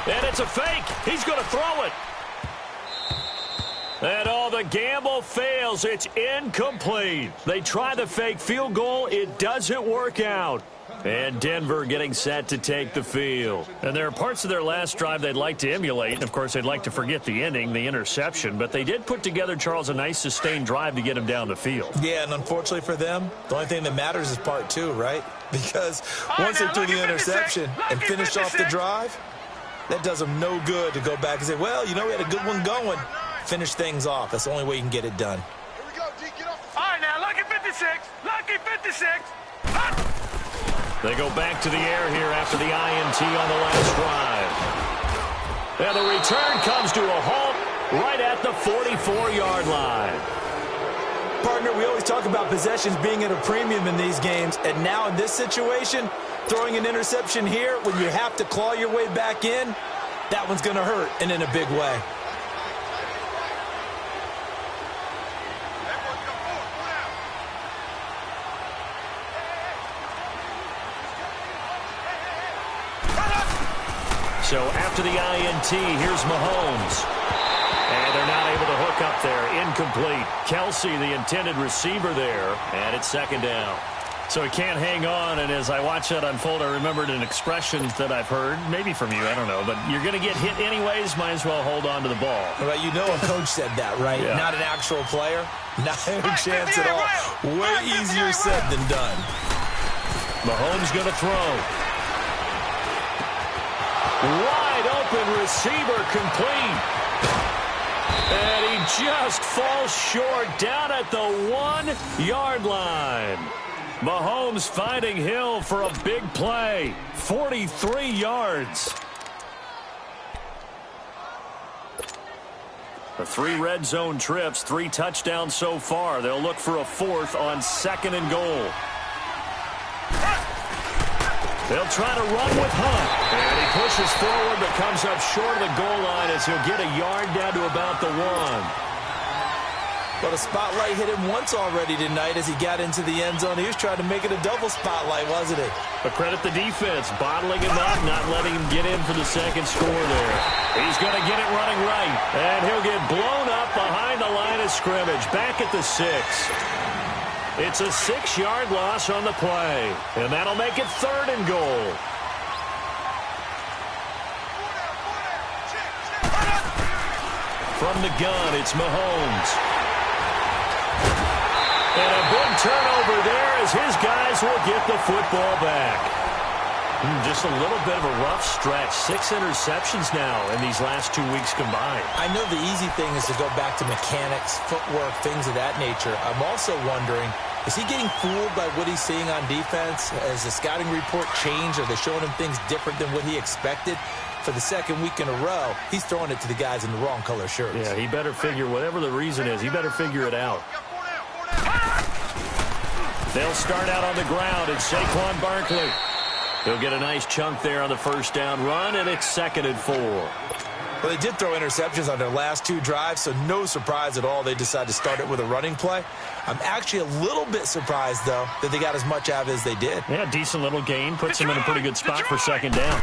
And it's a fake. He's going to throw it. And the gamble fails. It's incomplete. They try the fake field goal. It doesn't work out. And Denver getting set to take the field. And there are parts of their last drive they'd like to emulate. And, of course, they'd like to forget the ending, the interception. But they did put together, Charles, a nice sustained drive to get him down the field. Yeah, and unfortunately for them, the only thing that matters is part 2, right? Because once they threw the interception and finished off the drive, that does them no good to go back and say, well, you know, we had a good one going. Finish things off. That's the only way you can get it done. Here we go, D. Get off. All right, now, lucky 56. Lucky 56. They go back to the air here after the INT on the last drive. And the return comes to a halt right at the 44-yard line. Partner, we always talk about possessions being at a premium in these games, and now in this situation, throwing an interception here when you have to claw your way back in, that one's going to hurt, and in a big way. So after the INT, here's Mahomes. And they're not able to hook up there. Incomplete. Kelsey, the intended receiver there. And it's second down. So he can't hang on. And as I watch that unfold, I remembered an expression that I've heard. Maybe from you, I don't know. But you're going to get hit anyways. Might as well hold on to the ball. Well, you know a coach said that, right? Yeah. Not an actual player. Not a chance at all. Way easier said than done. Mahomes going to throw. Wide open receiver complete. And he just falls short down at the 1-yard line. Mahomes finding Hill for a big play. 43 yards. The 3 red zone trips, 3 touchdowns so far. They'll look for a 4th on 2nd and goal. They'll try to run with Hunt. And he pushes forward but comes up short of the goal line as he'll get a yard down to about the 1. But a spotlight hit him once already tonight as he got into the end zone. He was trying to make it a double spotlight, wasn't it? But credit the defense, bottling him up, not letting him get in for the second score there. He's going to get it running right. And he'll get blown up behind the line of scrimmage, back at the 6. It's a 6-yard loss on the play. And that'll make it 3rd and goal. From the gun, it's Mahomes. And a big turnover there as his guys will get the football back. Just a little bit of a rough stretch. 6 interceptions now in these last 2 weeks combined. I know the easy thing is to go back to mechanics, footwork, things of that nature. I'm also wondering, is he getting fooled by what he's seeing on defense? Has the scouting report changed? Are they showing him things different than what he expected? For the 2nd week in a row, he's throwing it to the guys in the wrong color shirts. Yeah, he better figure, whatever the reason is, he better figure it out. They'll start out on the ground. It's Saquon Barkley. He'll get a nice chunk there on the first down run, and it's 2nd and 4. Well, they did throw interceptions on their last 2 drives, so no surprise at all they decided to start it with a running play. I'm actually a little bit surprised, though, that they got as much out of it as they did. Yeah, decent little gain. Puts them in a pretty good spot for 2nd down.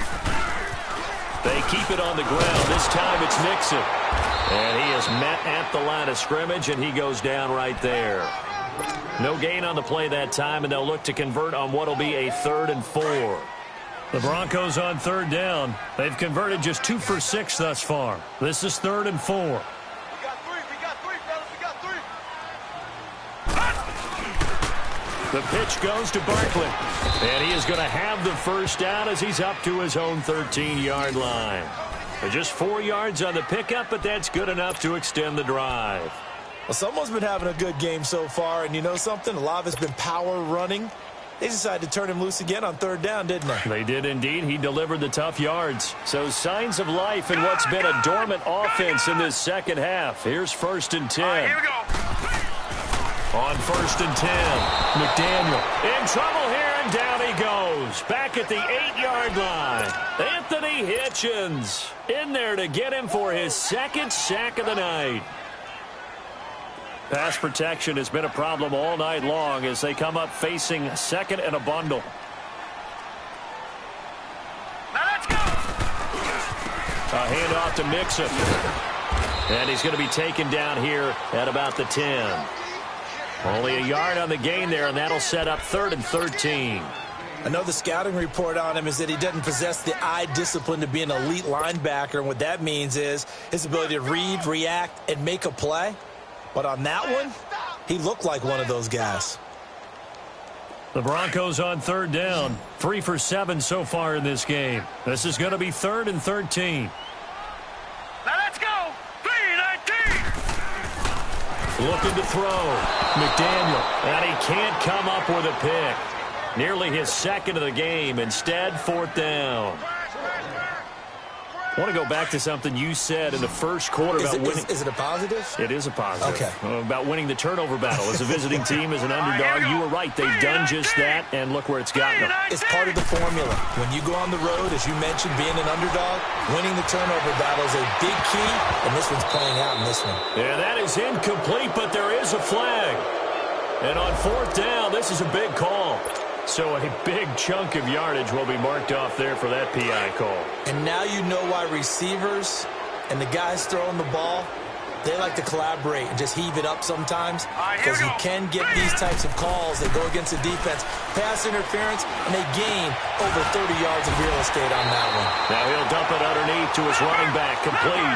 They keep it on the ground. This time it's Mixon. And he is met at the line of scrimmage, and he goes down right there. No gain on the play that time, and they'll look to convert on what will be a 3rd and 4. The Broncos on 3rd down. They've converted just 2 for 6 thus far. This is 3rd and 4. We got 3, fellas, we got 3. The pitch goes to Barkley. And he is going to have the first down as he's up to his own 13-yard line. Just 4 yards on the pickup, but that's good enough to extend the drive. Well, someone's been having a good game so far, and you know something? A lot of it's been power running. They decided to turn him loose again on 3rd down, didn't they? They did indeed. He delivered the tough yards. So signs of life in what's been a dormant offense in this second half. Here's 1st and 10. All right, here we go. On 1st and 10, McDaniel in trouble here, and down he goes. Back at the 8-yard line. Anthony Hitchens in there to get him for his 2nd sack of the night. Pass protection has been a problem all night long as they come up facing 2nd and a bundle. Now let's go. A handoff to Mixon. And he's going to be taken down here at about the 10. Only a yard on the gain there, and that'll set up 3rd and 13. I know the scouting report on him is that he doesn't possess the eye discipline to be an elite linebacker, and what that means is his ability to read, react, and make a play. But on that one, he looked like one of those guys. The Broncos on 3rd down. 3 for 7 so far in this game. This is going to be 3rd and 13. Now let's go. 3-19. Looking to throw. McDaniel. And he can't come up with a pick. Nearly his second of the game. Instead, 4th down. I want to go back to something you said in the first quarter about winning. Is it a positive? It is a positive. Okay. About winning the turnover battle. As a visiting team, as an underdog, you were right. They've done just that, and look where it's gotten them. It's part of the formula. When you go on the road, as you mentioned, being an underdog, winning the turnover battle is a big key, and this one's playing out in this one. Yeah, that is incomplete, but there is a flag. And on 4th down, this is a big call. So a big chunk of yardage will be marked off there for that PI call. And now you know why receivers and the guys throwing the ball, they like to collaborate and just heave it up sometimes, because you can get these types of calls that go against the defense. Pass interference, and they gain over 30 yards of real estate on that one. Now he'll dump it underneath to his running back. Complete.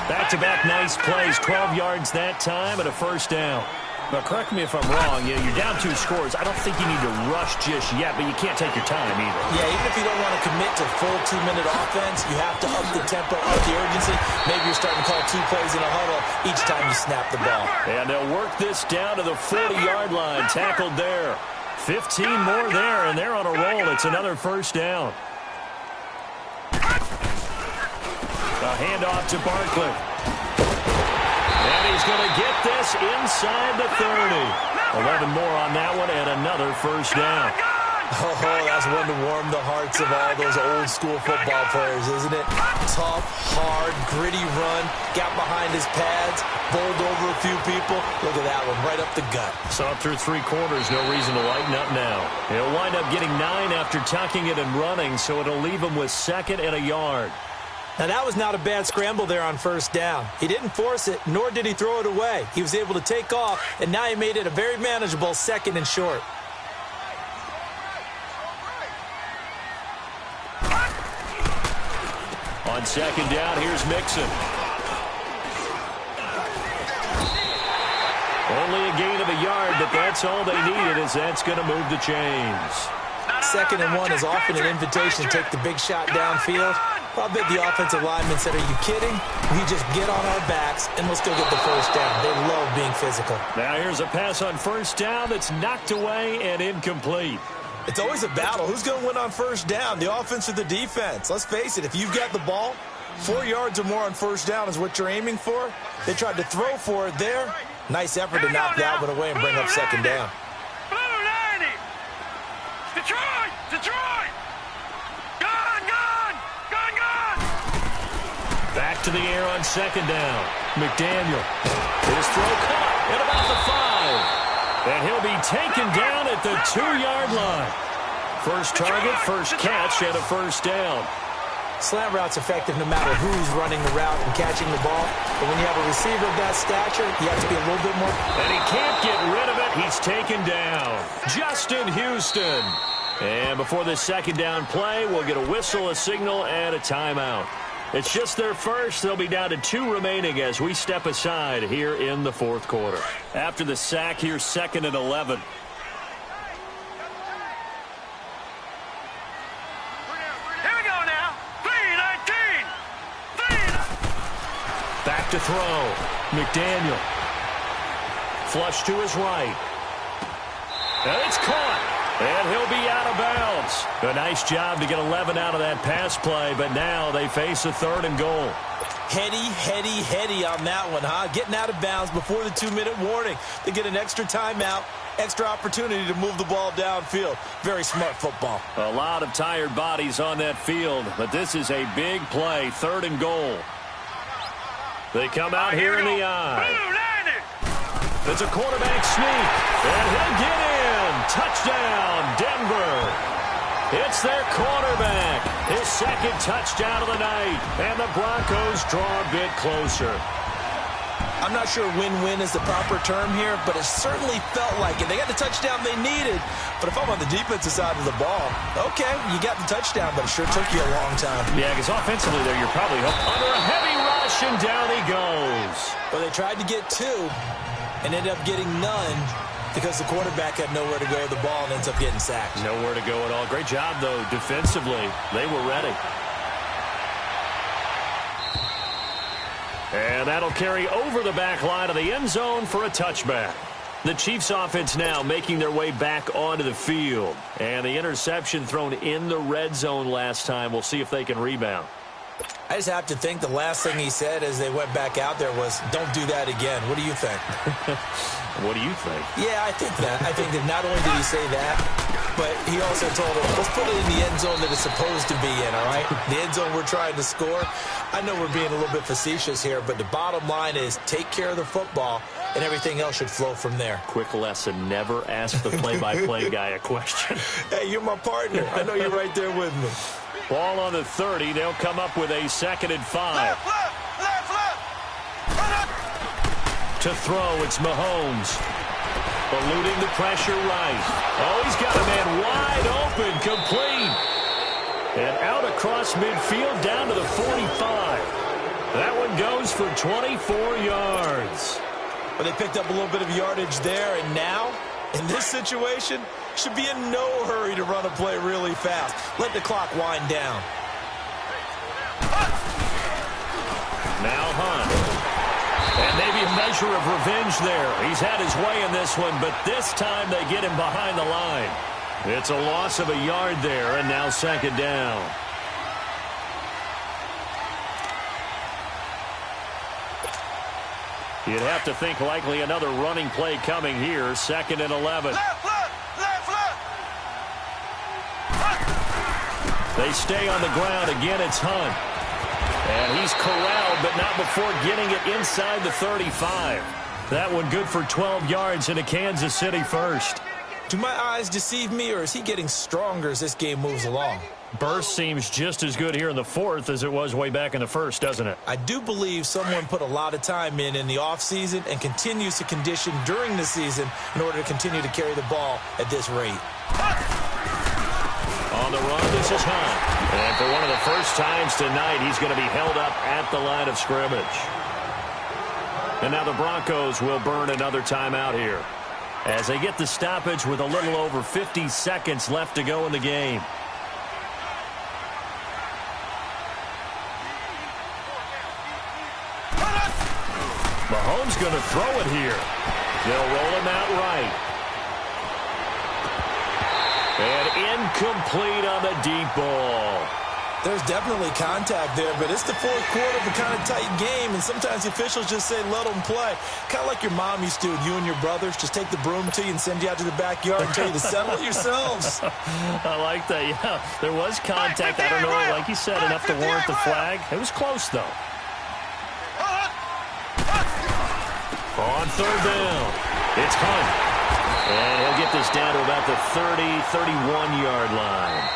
Back-to-back nice plays. 12 yards that time and a 1st down. But correct me if I'm wrong, you're down 2 scores. I don't think you need to rush just yet, but you can't take your time either. Yeah, even if you don't want to commit to full 2-minute offense, you have to up the tempo, up the urgency. Maybe you're starting to call 2 plays in a huddle each time you snap the ball. And they'll work this down to the 40-yard line. Tackled there. 15 more there, and they're on a roll. It's another 1st down. A handoff to Barkley. And he's going to get this inside the 30. 11 more on that one and another 1st down. Oh, that's one to warm the hearts of all those old-school football players, isn't it? Tough, hard, gritty run, got behind his pads, bowled over a few people. Look at that one, right up the gut. Saw it through 3 quarters, no reason to lighten up now. He'll wind up getting 9 after tucking it and running, so it'll leave him with 2nd and a yard. Now, that was not a bad scramble there on 1st down. He didn't force it, nor did he throw it away. He was able to take off, and now he made it a very manageable 2nd and short. On 2nd down, here's Mixon. Only a gain of a yard, but that's all they needed, as that's going to move the chains. 2nd and 1 is often an invitation to take the big shot downfield. I bet the offensive lineman said, are you kidding? We just get on our backs, and let's go get the 1st down. They love being physical. Now here's a pass on 1st down that's knocked away and incomplete. It's always a battle. Who's going to win on 1st down, the offense or the defense? Let's face it, if you've got the ball, 4 yards or more on 1st down is what you're aiming for. They tried to throw for it there. Nice effort to knock that one away and bring up 2nd down. Blue 90! Detroit! Detroit! Gone! Back to the air on 2nd down. McDaniel. His throw caught at about the 5. And he'll be taken down at the 2-yard line. First target, first catch, and a 1st down. Slant route's effective no matter who's running the route and catching the ball. But when you have a receiver of that stature, you have to be a little bit more. And he can't get rid of it. He's taken down. Justin Houston. And before this 2nd down play, we'll get a whistle, a signal, and a timeout. It's just their first. They'll be down to 2 remaining as we step aside here in the 4th quarter. After the sack, here's 2nd and 11. Here we go now. 3-19. Back to throw. McDaniel. Flush to his right. And it's caught. And he'll be out of bounds. A nice job to get 11 out of that pass play, but now they face a 3rd and goal. Heady on that one, huh? Getting out of bounds before the 2-minute warning. They get an extra timeout, extra opportunity to move the ball downfield. Very smart football. A lot of tired bodies on that field, but this is a big play, 3rd and goal. They come out here in the eye. It's a quarterback sneak, and he'll get in. Touchdown, Denver. It's their quarterback. His 2nd touchdown of the night, and the Broncos draw a bit closer. I'm not sure win-win is the proper term here, but it certainly felt like it. They got the touchdown they needed, but if I'm on the defensive side of the ball, okay, you got the touchdown, but it sure took you a long time. Yeah, because offensively there, you're probably under a heavy rush, and down he goes. Well, they tried to get 2 and ended up getting none because the quarterback had nowhere to go with the ball and ends up getting sacked. Nowhere to go at all. Great job, though, defensively. They were ready. And that'll carry over the back line of the end zone for a touchback. The Chiefs offense now making their way back onto the field. And the interception thrown in the red zone last time. We'll see if they can rebound. I just have to think the last thing he said as they went back out there was, don't do that again. What do you think? What do you think? Yeah, I think that. I think that not only did he say that, but he also told him, let's put it in the end zone that it's supposed to be in, all right? The end zone we're trying to score. I know we're being a little bit facetious here, but the bottom line is take care of the football, and everything else should flow from there. Quick lesson, never ask the play-by-play guy a question. Hey, you're my partner. I know you're right there with me. Ball on the 30. They'll come up with a 2nd and 5. Left. To throw, it's Mahomes. Eluding the pressure right. Oh, he's got a man wide open, complete. And out across midfield down to the 45. That one goes for 24 yards. Well, they picked up a little bit of yardage there, and now, in this situation, should be in no hurry to run a play really fast. Let the clock wind down. Now Hunt. And maybe a measure of revenge there. He's had his way in this one, but this time they get him behind the line. It's a loss of a yard there, and now 2nd down. You'd have to think likely another running play coming here. 2nd and 11. Left. They stay on the ground. Again, it's Hunt. And he's corralled, but not before getting it inside the 35. That one good for 12 yards into Kansas City first. Do my eyes deceive me, or is he getting stronger as this game moves along? Burst seems just as good here in the 4th as it was way back in the 1st, doesn't it? I do believe someone put a lot of time in the offseason and continues to condition during the season in order to continue to carry the ball at this rate. On the run, this is Hunt. And for one of the first times tonight, he's going to be held up at the line of scrimmage. And now the Broncos will burn another timeout here as they get the stoppage with a little over 50 seconds left to go in the game. Mahomes going to throw it here. They'll roll him out right. And incomplete on the deep ball. There's definitely contact there, but it's the 4th quarter of a kind of tight game, and sometimes the officials just say, let them play. Kind of like your mom used to, you and your brothers, just take the broom to you and send you out to the backyard and tell you to settle it yourselves. I like that, yeah. There was contact. I don't know, like you said, enough to warrant the flag. It was close, though. On 3rd down, it's Hunt. And he'll get this down to about the 31-yard line.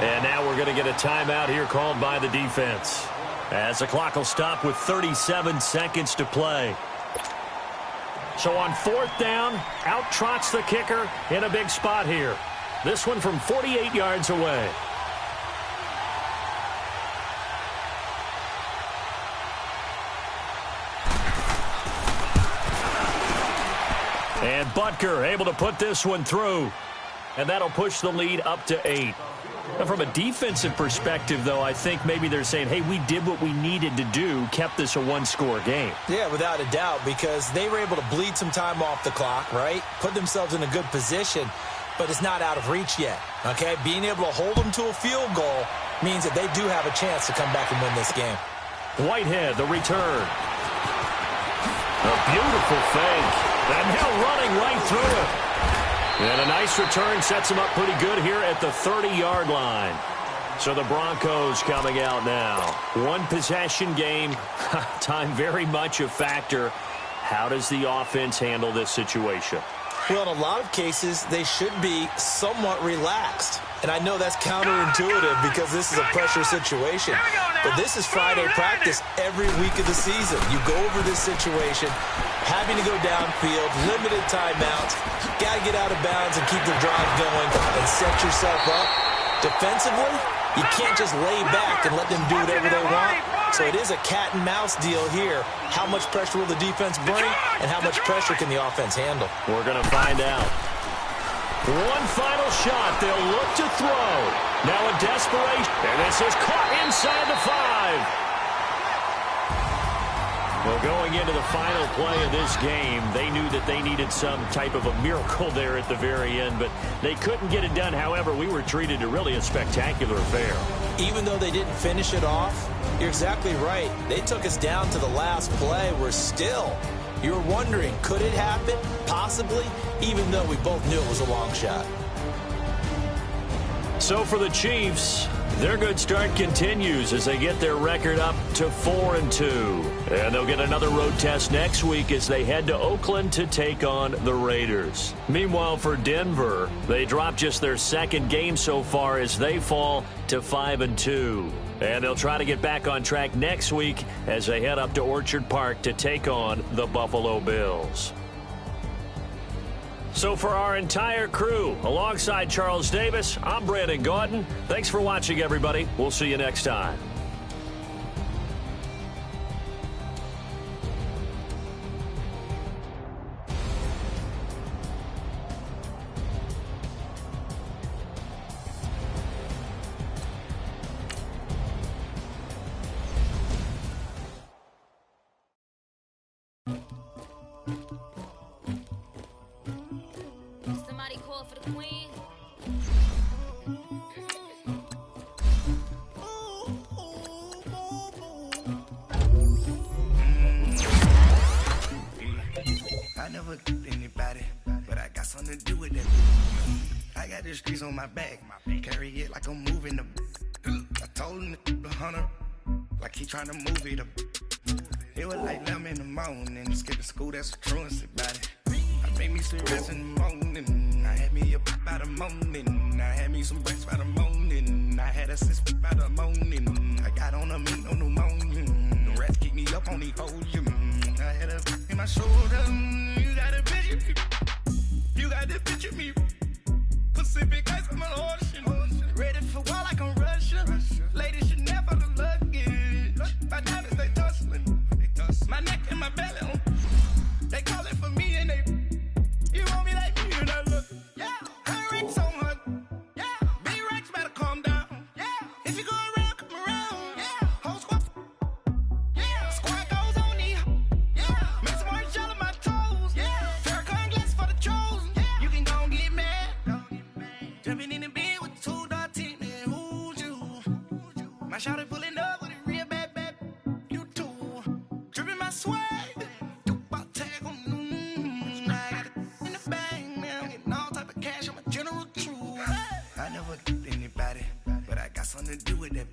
And now we're going to get a timeout here called by the defense, as the clock will stop with 37 seconds to play. So on 4th down, out trots the kicker in a big spot here. This one from 48 yards away. And Butker able to put this one through. And that'll push the lead up to 8. Now, from a defensive perspective, though, I think maybe they're saying, hey, we did what we needed to do, kept this a one-score game. Yeah, without a doubt, because they were able to bleed some time off the clock, right? Put themselves in a good position, but it's not out of reach yet, okay? Being able to hold them to a field goal means that they do have a chance to come back and win this game. Whitehead, the return. A beautiful fake. And now running right through it. And a nice return sets him up pretty good here at the 30-yard line. So the Broncos coming out now. One possession game. Time very much a factor. How does the offense handle this situation? Well, in a lot of cases, they should be somewhat relaxed. And I know that's counterintuitive because this is a pressure situation. But this is Friday practice every week of the season. You go over this situation, having to go downfield, limited timeouts, got to get out of bounds and keep the drive going and set yourself up. Defensively, you can't just lay back and let them do whatever they want. So it is a cat and mouse deal here. How much pressure will the defense bring and how much pressure can the offense handle? We're going to find out. One final shot. They'll look to throw. Now a desperation. And this is caught inside the 5. Well, going into the final play of this game, they knew that they needed some type of a miracle there at the very end, but they couldn't get it done. However, we were treated to really a spectacular affair. Even though they didn't finish it off, you're exactly right. They took us down to the last play. We're still, you're wondering, could it happen? Possibly, even though we both knew it was a long shot. So for the Chiefs, their good start continues as they get their record up to 4-2. And they'll get another road test next week as they head to Oakland to take on the Raiders. Meanwhile, for Denver, they drop just their second game so far as they fall to 5-2. And they'll try to get back on track next week as they head up to Orchard Park to take on the Buffalo Bills. So for our entire crew, alongside Charles Davis, I'm Brandon Gaudin. Thanks for watching, everybody. We'll see you next time. Somebody call for the queen. I never killed anybody, but I got something to do with that. I got the streets on my back, carry it like I'm moving the. I told him the hunter, like he trying to move it up. It was like 11 in the morning, skipping school, that's a truancy about it. I made me some rest in the morning, I had me a pop by the morning, I had me some breaks by the morning, I had a six by the morning, I got on a meat on the morning, the rats keep me up on the podium, I had a in my shoulder, you got a picture me, you got the picture me, Pacific ice on my ocean, ready for war like I'm Russia, ladies should never the luggage, my diamonds they tussling, my neck and my belly on, they calling for me and they, you want me like me and I look, yeah, I rank so much, yeah, big racks better calm down, yeah, if you go around, come around, yeah, whole squad, yeah, squad goes on me, yeah, make some orange gel on my toes, yeah, Farrakhan glass for the chosen, yeah, you can go and get mad, jumping in the bed with 2 dark teeth, man, who's you, my shawty pulling up with a real bad, you too, dripping my swag, I never killed anybody, but I got something to do with that.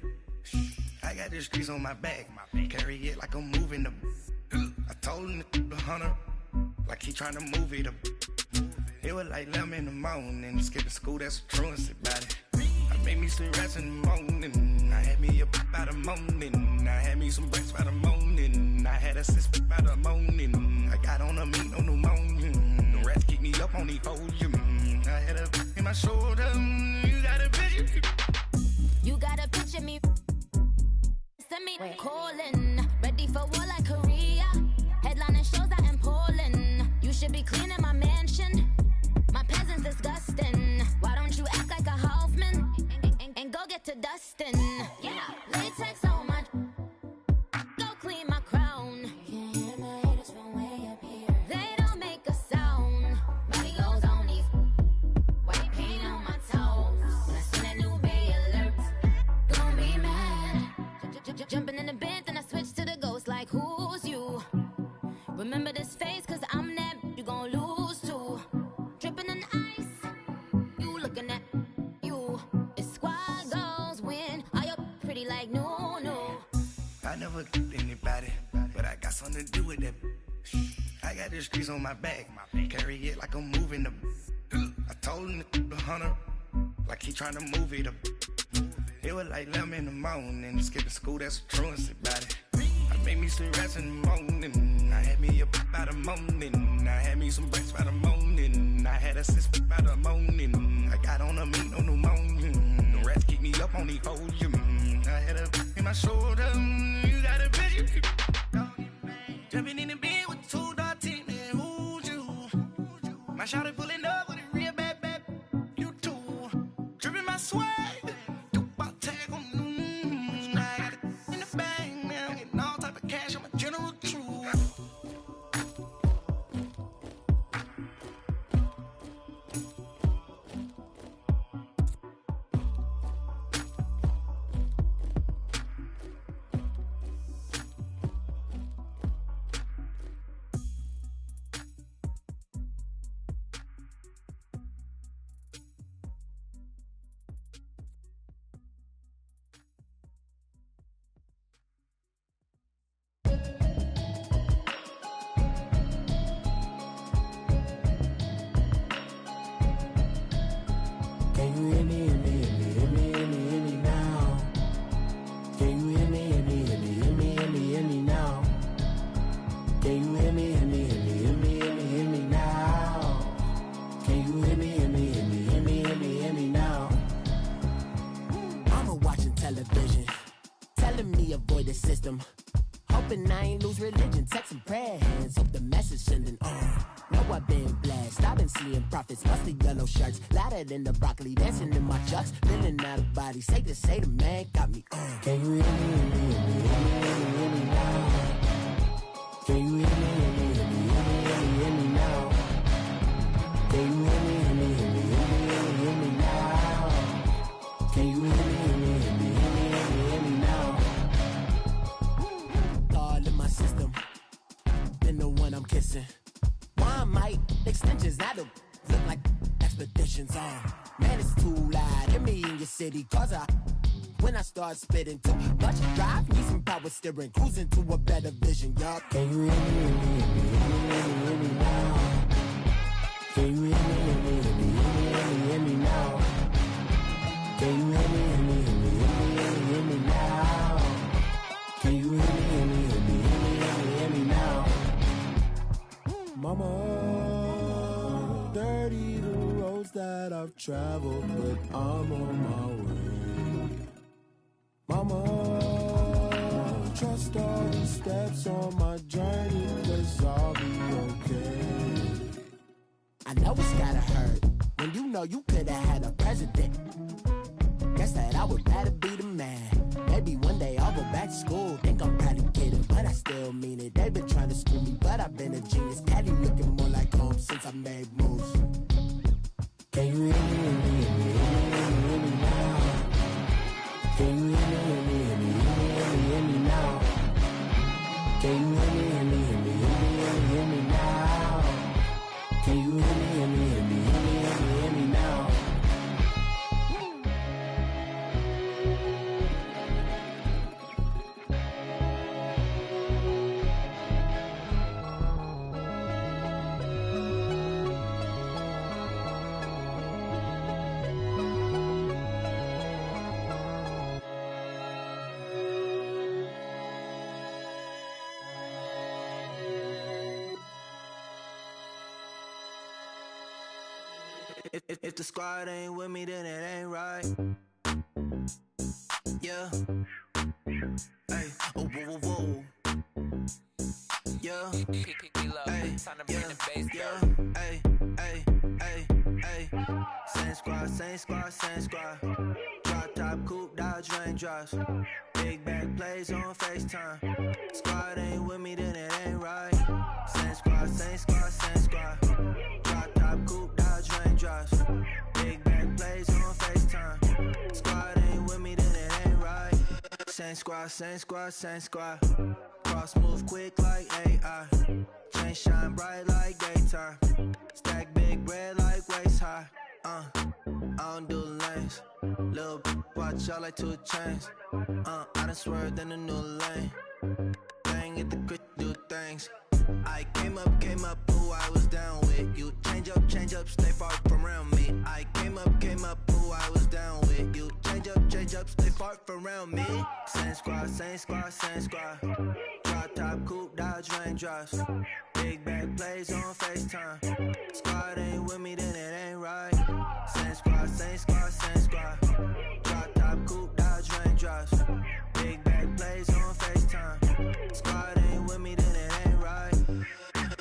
I got the streets on my back, carry it like I'm moving the. I told him the hunter, like he trying to move it up. It was like 11 in the morning, skipping school, that's a truancy about it. I made me some rest in the morning, I had me a pop by the morning, I had me some breaks by the morning, I had a six by the morning, I got on a meat on the morning, the rats keep me up on the podium, I had a in my shoulder, you got a picture, You got a picture me. Send me calling. Ready for war like Korea. Headlining shows out in Poland. You should be cleaning my mansion. My peasants disgusting. Why don't you act like a Hoffman and go get to dustin'? Yeah, latex on my. Go clean my crown. You can hear my haters from way up here. They don't make a sound. Body goes on these. White paint on my toes. When I see that new Bay alert, gon' be mad. Jumping in the bed, then I switch to the ghost like who's you? Remember this face, cause I'm that you gon' lose too. Dripping in ice, you looking at you. It's squad goals win. Are you pretty like no? I never killed anybody, but I got something to do with that. I got the streets on my back, carry it like I'm moving the. I told him the hunter, like he trying to move it up. It was like 11 in the morning, skipping school, that's a truancy about it. I made me some rest in the morning, I had me a pop by the morning, I had me some breaks by the morning, I had a six by the morning, I got on a meat on the morning, the rats keep me up on the podium, I had a in my shoulder, you got a picture, jumping in the bed with 2 dark teeth, man, who's you? My shawty pulling up with a real bad, you too, dripping my swag. I got it in the bag now, getting all type of cash, I'm a general true. television, telling me avoid the system. Hoping I ain't lose religion, texting prayer hands, hope the message sending on. Know I've been blessed, I've been seeing prophets, busted yellow shirts, louder than the broccoli, dancing in my chucks, feeling out of body, say the man got me on. Can you hear me, hear me, hear me now? Can you hear me, hear me, hear me, hear me now? Can you hear me, hear me, hear me, hear me now? Can you hear me, hear me, hear me, hear me now? All in my system, been the one I'm kissing. Why might extensions that'll look like expeditions on? Man, it's too loud. Hear me in your city, cause when I start spitting too much drive, need some power steering, cruising to a better vision, y'all. Can you hear me, hear me, hear me, hear me now? Can you hear me, hear me, hear me, hear me now? Can you hear me, hear me, hear me, hear me now? Can you hear me, hear me, hear me, hear me now? Mama, 30 the roads that I've traveled, but I'm on my way. Mama, trust all the steps on my journey, 'cause I'll be okay. I know it's gotta hurt when you know you could've had a president. Guess that I would rather be the man. Maybe one day I'll go back to school. Think I'm probably kidding, but I still mean it. They've been trying to school me, but I've been a genius. Caddy looking more like home since I made moves. Can you hear me, hear me, hear me, hear me now? Can you hear me, hear me, hear me, hear me now? Can you hear me, hear me, hear me, hear me now? Can you hear me, hear me, hear me, hear me now? If the squad ain't with me, then it ain't right. Yeah. Hey. Oh, whoa, whoa, whoa. Yeah. Hey. Yeah. Yeah. Hey. Hey. Hey. Hey. Same squad, same squad, same squad. Drop top, coupe, Dodge raindrops. Big back plays on FaceTime. Squad ain't with me, then it ain't right. Same squad, same squad, same squad. Drop top, coupe, Dodge raindrops. Big back plays on FaceTime. Squad ain't with me, then it ain't right. Same squad, same squad, same squad. Cross move quick like AI. Chain shine bright like daytime. Stack big bread like waist high. I don't do lanes. Lil' watch y'all like 2 chains. I done swerved in a new lane. Bang at the crit, do things. I came up, who I was down with. You change up, stay far from around me. I came up, who I was down with. You change up, stay far from around me. Same squad, same squad, same squad. Drop top, coupe, Dodge raindrops. Big back plays on FaceTime. Squad ain't with me, then it ain't right. Same squad, same squad, same squad. Drop top, coupe, Dodge raindrops. Big back plays on FaceTime. Squad ain't with me, then it ain't right.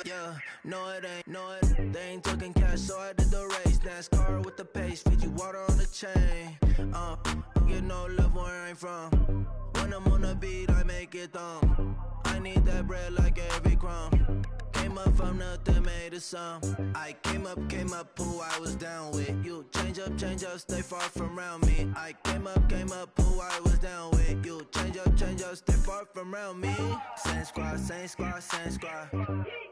Yeah, no it ain't, they ain't talking cash, so I did the race. NASCAR with the pace, Fiji water on the chain. Get no love where I'm from. When I'm on the beat, I make it thumb. I need that bread like every crumb. Came up from nothing, made a sum. I came up, who I was down with. You change up, stay far from around me. I came up, who I was down with. You change up, stay far from around me. Same squad, same squad, same squad.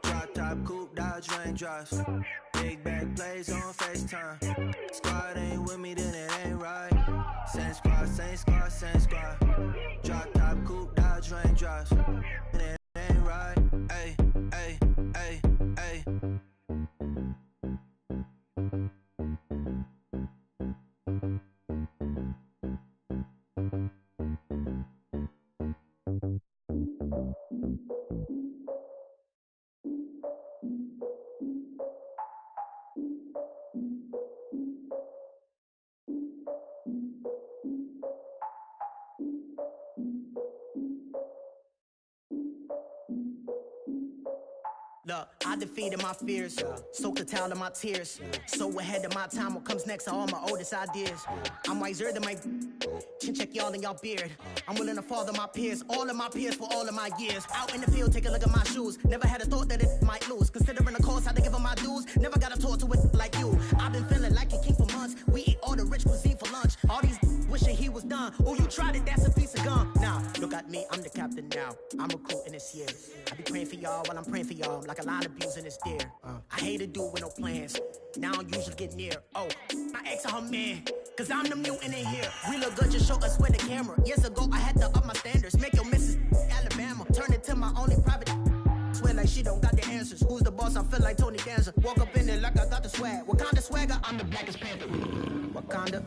Drop top, coupe, Dodge raindrops. Big back plays on FaceTime. Squad ain't with me, then it ain't right. Same squad, same squad, same squad. Drop top, coupe, Dodge raindrops. And it ain't right. Ay, ay, ay, ay. I defeated my fears, soaked the towel in my tears. So ahead of my time, what comes next are all my oldest ideas. I'm wiser than my chin check y'all in y'all beard. I'm willing to father my peers, all of my peers for all of my years. Out in the field, take a look at my shoes. Never had a thought that it might lose. Considering the cost, had to give them my dues. Never got a talk to it like you. I've been feeling like a king for months. We eat all the rich cuisine for lunch. All these wishing he was done. Oh, you tried it, that's a piece of gum. Now, look at me, I'm the captain now. I'm recruiting this year. I be praying for y'all while I'm praying for y'all. Like a line abusing this deer. I hate a dude with no plans. Now I usually get near. Oh, my ex her man. Cause I'm the mutant in here. We look good, just show us with the camera. Years ago, I had to up my standards. Make your missus Alabama. Turn it to my only private. Swear like she don't got the answers. Who's the boss? I feel like Tony Danza. Walk up in there like I got the swag. Wakanda swagger, I'm the blackest panther. Wakanda,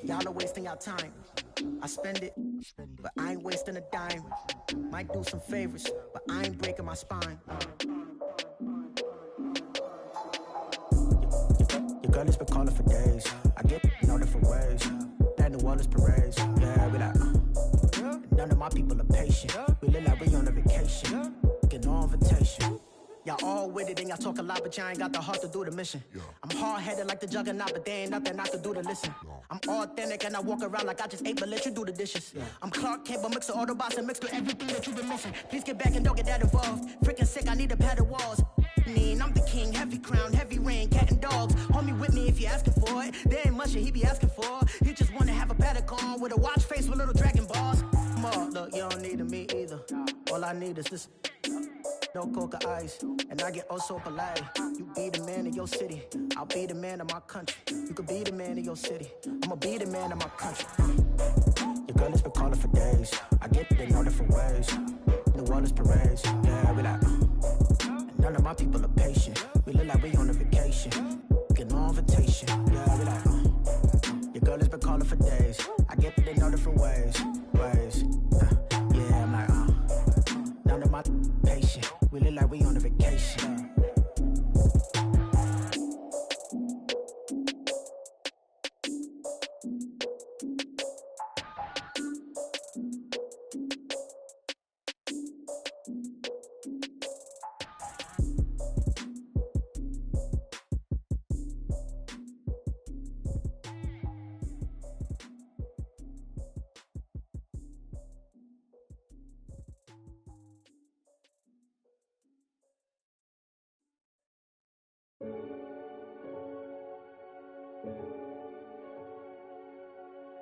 y'all are wasting your time. I spend it, but I ain't wasting a dime. Might do some favors, but I ain't breaking my spine. Your girl has been calling for days. I get in all different ways. That New Orleans parades. Yeah, we like, none of my people are patient. We look like we on a vacation. Get no invitation. Y'all all with it and y'all talk a lot, but y'all ain't got the heart to do the mission. I'm hard-headed like the juggernaut, but there ain't nothing I can do to listen. I'm authentic and I walk around like I just ate, but let you do the dishes. I'm Clark Kent, but mix with Autobots and mixed with everything that you've been missing. Please get back and don't get that involved. Freaking sick, I need to pad the walls. I'm the king, heavy crown, heavy rain, cat and dogs. Homie with me if you're asking for it. There ain't much that he be asking for. He just wanna have a paddock on with a watch face with little dragon balls. Look, you don't need me either. All I need is this. No coca ice, and I get oh so polite. You be the man of your city, I'll be the man of my country. You could be the man of your city, I'ma be the man of my country. Your girl has been calling for days. I get it in all different ways. New Orleans parades, yeah, we like. None of my people are patient. We look like we on a vacation. Get no invitation, yeah, we like. Your girl has been calling for days. I get it in all different ways. Yeah, I'm like, none of my patient. We look like we on a vacation.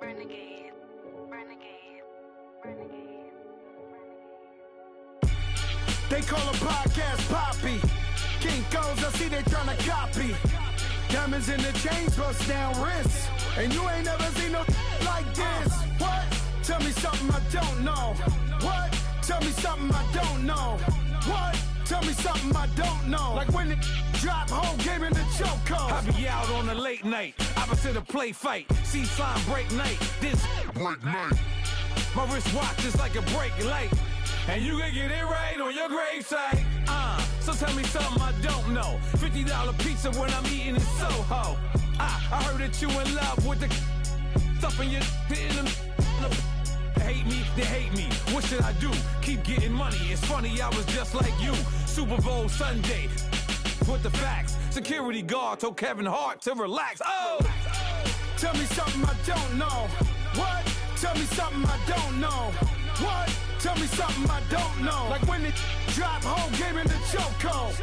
Renegade, renegade, renegade, renegade. They call a podcast Poppy. Kinkos, I see they tryna copy. Diamonds in the chains, bust down wrists. And you ain't never seen no like this. What? Tell me something I don't know. What? Tell me something I don't know. What? Tell me something I don't know. Like when it drop, whole game in the chokehold. I be out on a late night, opposite a play fight. See sign break night, this break night. My wrist watch is like a break light. And you can get it right on your gravesite. So tell me something I don't know. $50 pizza when I'm eating in Soho. I heard that you in love with the stuff in your in the hate me, they hate me. What should I do? Keep getting money. It's funny, I was just like you. Super Bowl Sunday. With the facts. Security guard told Kevin Hart to relax. Oh! Tell me something I don't know. What? Tell me something I don't know. What? Tell me something I don't know. Like when it drop, whole game in the chokehold.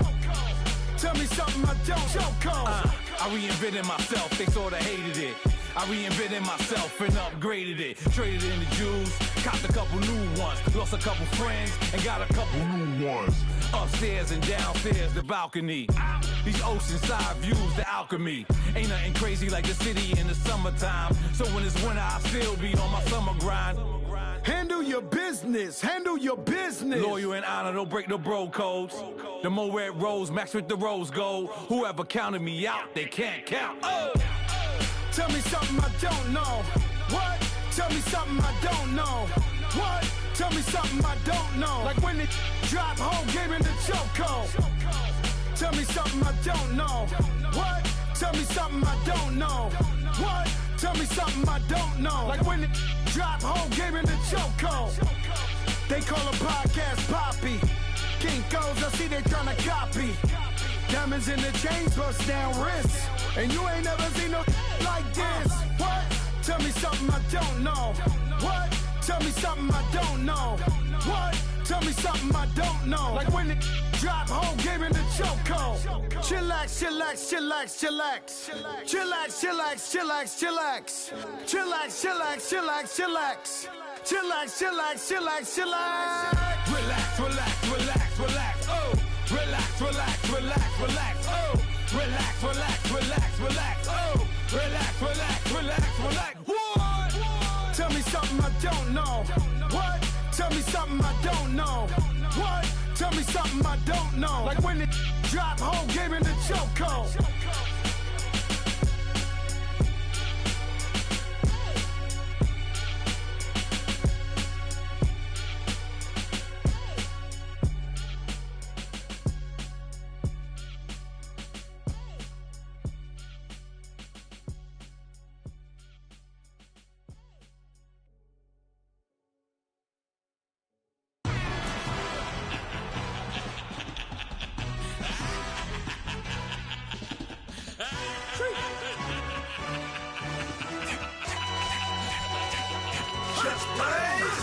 Tell me something I don't chokehold. I reinvented myself, they sorta hated it. I reinvented myself and upgraded it. Traded in the Jews, copped a couple new ones. Lost a couple friends and got a couple new ones. Upstairs and downstairs, the balcony. These oceanside views, the alchemy. Ain't nothing crazy like the city in the summertime. So when it's winter, I still be on my summer grind. Handle your business, handle your business. Loyal and honor, don't break the bro codes. The Mo Red Rose, match with the rose gold. Whoever counted me out, they can't count. Oh! Tell me something I don't know. What? Tell me something I don't know. What? Tell me something I don't know. Like when it drop, whole game in the chokehold. Tell me something I don't know. What? Tell me something I don't know. What? Tell me something I don't know. Like when it drop, whole game in the chokehold. They call a podcast Poppy. Kinkos, I see they tryna copy. Diamonds in the chains, bust down wrists. And you ain't never seen no like this. What? Tell me something I don't know. What? Tell me something I don't know. What? Tell me something I don't know. Like when the drop, whole game in the chokehold. Chillax, chillax, chillax, chillax. Chillax, chillax, chillax, chillax. Chillax, chillax, chillax, chillax. Chillax, chillax, chillax, chillax. Relax, relax, relax, relax. Oh, relax, relax, relax, relax. Oh, relax, relax, relax, relax. Oh, relax, relax, relax, relax. What? Tell me something I don't know. What? Tell me something I don't know. What? Tell me something I don't know. Like when the drop, whole game in the chokehold.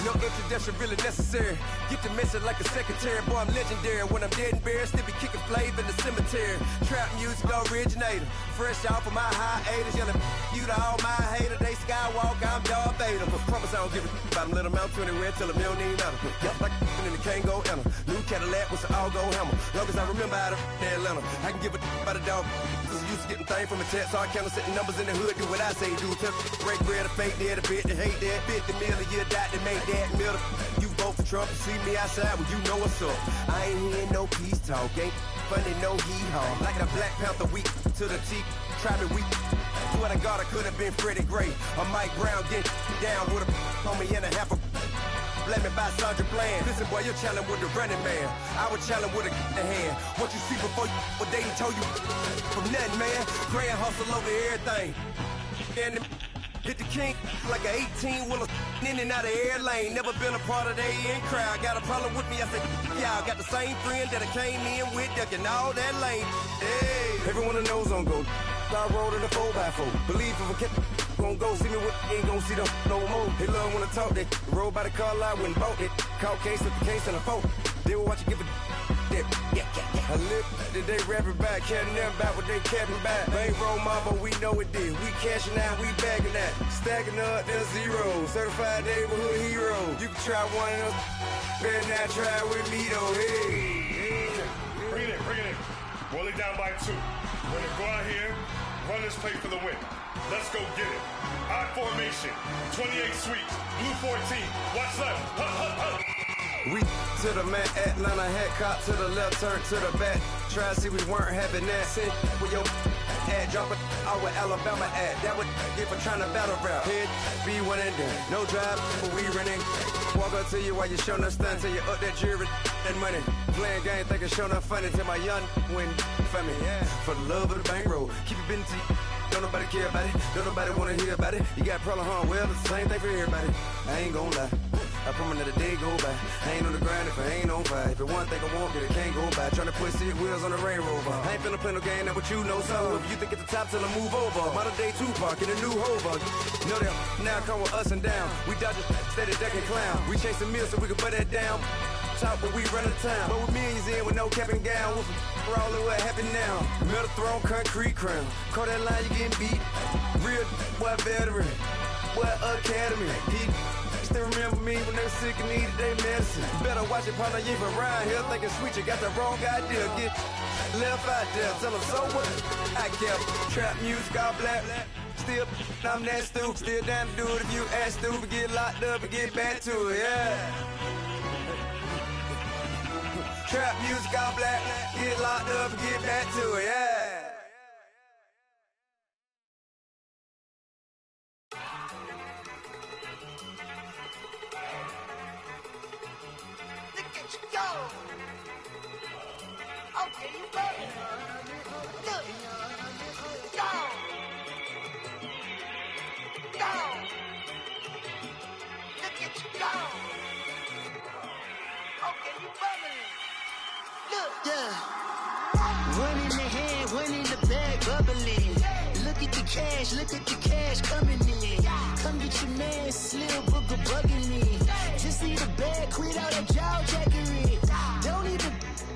No introduction really necessary. Get the message like a secretary. Boy, I'm legendary. When I'm dead and buried, still be kicking flavor in the cemetery. Trap music originator. Fresh off of my hiatus. Yelling you to all my haters. They skywalk, I'm Darth Vader. But promise I don't give a about them. Let them out 20 red till them don't need nothing. Got like in the Kango Anna. New Cadillac with some all-go hammer. Long as I remember how to Atlanta. I can give a about a dog. Cause I'm used to getting things from a text. So I count setting numbers in the hood. Do what I say do. Tell break bread, a fake dead, a bit, to hate that. 50 million, you die to make that middle. You vote for Trump, you see me outside, well, you know what's up. I ain't hearing no peace talk, ain't funny, no hee-haw. Like the Black Panther week to the T, try me weak. What I got, I could have been Freddie Gray. Or Mike Brown getting down with a on me and a half a blame me by Sandra Bland. Listen, boy, you're challenging with the running man. I was challenging with a hand. What you see before you, what they told you from nothing, man. Grand hustle over everything. And hit the king like an 18-wheeler in and out of air lane. Never been a part of the in crowd. Got a problem with me, I said, y'all got the same friend that I came in with, ducking all that lane. Hey, everyone knows on go. I rolled in a 4x4. Believe if I kept gon' go, see me with ain't gon' see them no more. They love when I talk that. Roll by the car lot, went and bought it. Caught case with the case and a phone. They will watch you give a that. I live that they rapping back, caring them back what they capping back. Ain't roll my, but we know it did. We cashing out, we bagging that. Stacking up, there's zero. Certified neighborhood hero. You can try one of those. Better not try with me though. Hey. Bring it in. Roll it down by 2. We're gonna go out here, run this play for the win. Let's go get it. Hot formation, 28 sweeps, blue 14. Watch left. Hup. We to the man, Atlanta hat cop to the left, turn to the back. Try to see we weren't having that. Send with your ad, drop it out with Alabama ad. That would get for trying to battle rap. Head be one and done. No drive, but we running. Walk up to you while you showing us stun till you up that jury and money. Playing game, thinking showing up funny till my young win for me. Yeah. For the love of the bankroll, keep it busy. Don't nobody care about it. Don't nobody wanna hear about it. You got problem, huh? Well, it's the same thing for everybody. I ain't gon' lie. I promise that a day go by. I ain't on the grind if I ain't on fire. If it one thing I want, then it can't go by. Tryna put 6 wheels on the Range Rover. I ain't finna play no game, that what you know. So if you think at the top till I move over. Modern day Tupac in a new Hova. Know that now come with us and down. We dodge it, steady ducking clown. We chasing meals so we can put that down. Top but we run the town. But with millions in with no cap and gown. We're all in what happened now. Metal throne, concrete crown. Call that line, you getting beat. Real boy veteran. Boy academy. Still remember me when they were sick and needed their medicine. Better watch it, partner, you ain't around here thinking sweet, you got the wrong idea. Get left out there, tell them so what? I kept trap music all black. Still, I'm that stupid. Still down to do it if you ask stupid. Get locked up and get back to it, yeah. Trap music all black. Get locked up and get back to it, yeah. Okay, you ready? Look. Go. Look at you go. Okay, you bumming. Yeah. One in the hand, one in the bag, bubbling. Look at the cash coming in. Come get your man, Slim Booker bugging me. Just need a bag, quit all that jaw jackery. Don't even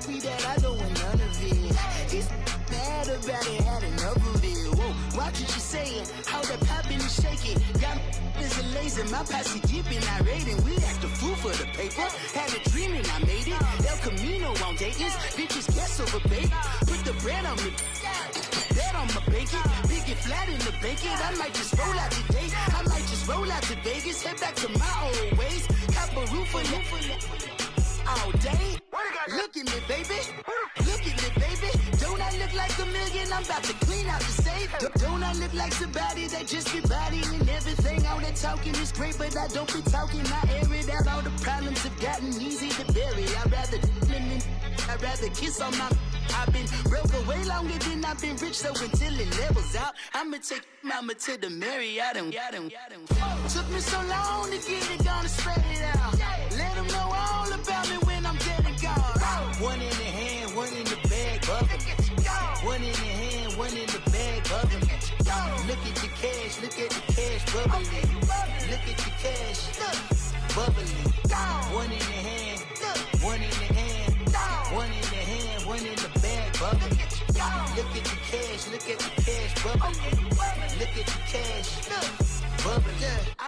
be that, I don't want none of it. He's mad about it, had enough of it. Whoa, watch what you saying, how that poppin' and shaking. Got is a laser, my posse deep and I raiding. We act a fool for the paper, had a dream and I made it. El Camino on Dayton's, bitches guess over bait. Put the bread on me, that on my bacon. Big and flat in the bacon, I might just roll out today. I might just roll out to Vegas, head back to my old ways. Cop a roof for all day. Look at me, baby. Look at me, baby. Don't I look like a million? I'm about to clean out the safe. Don't I look like somebody that just be bodying everything? All that talking is great, but I don't be talking. I air it out. All the problems have gotten easy to bury. I'd rather kiss on my. I've been broke way longer than I've been rich, so until it levels out, I'ma take mama to the Marriott and took me so long to get it, gonna spread it out. Let them know all about me when I'm dead and gone. One in the hand, one in the bag, bubbling. One in the hand, one in the bag, bubbling. Look at the cash, bubbling. Look at the cash, bubbling. One in the hand, one in the hand, one in the hand, one in the bag, bubbling. Look at the cash, bubbling. Look at the cash, bubbling.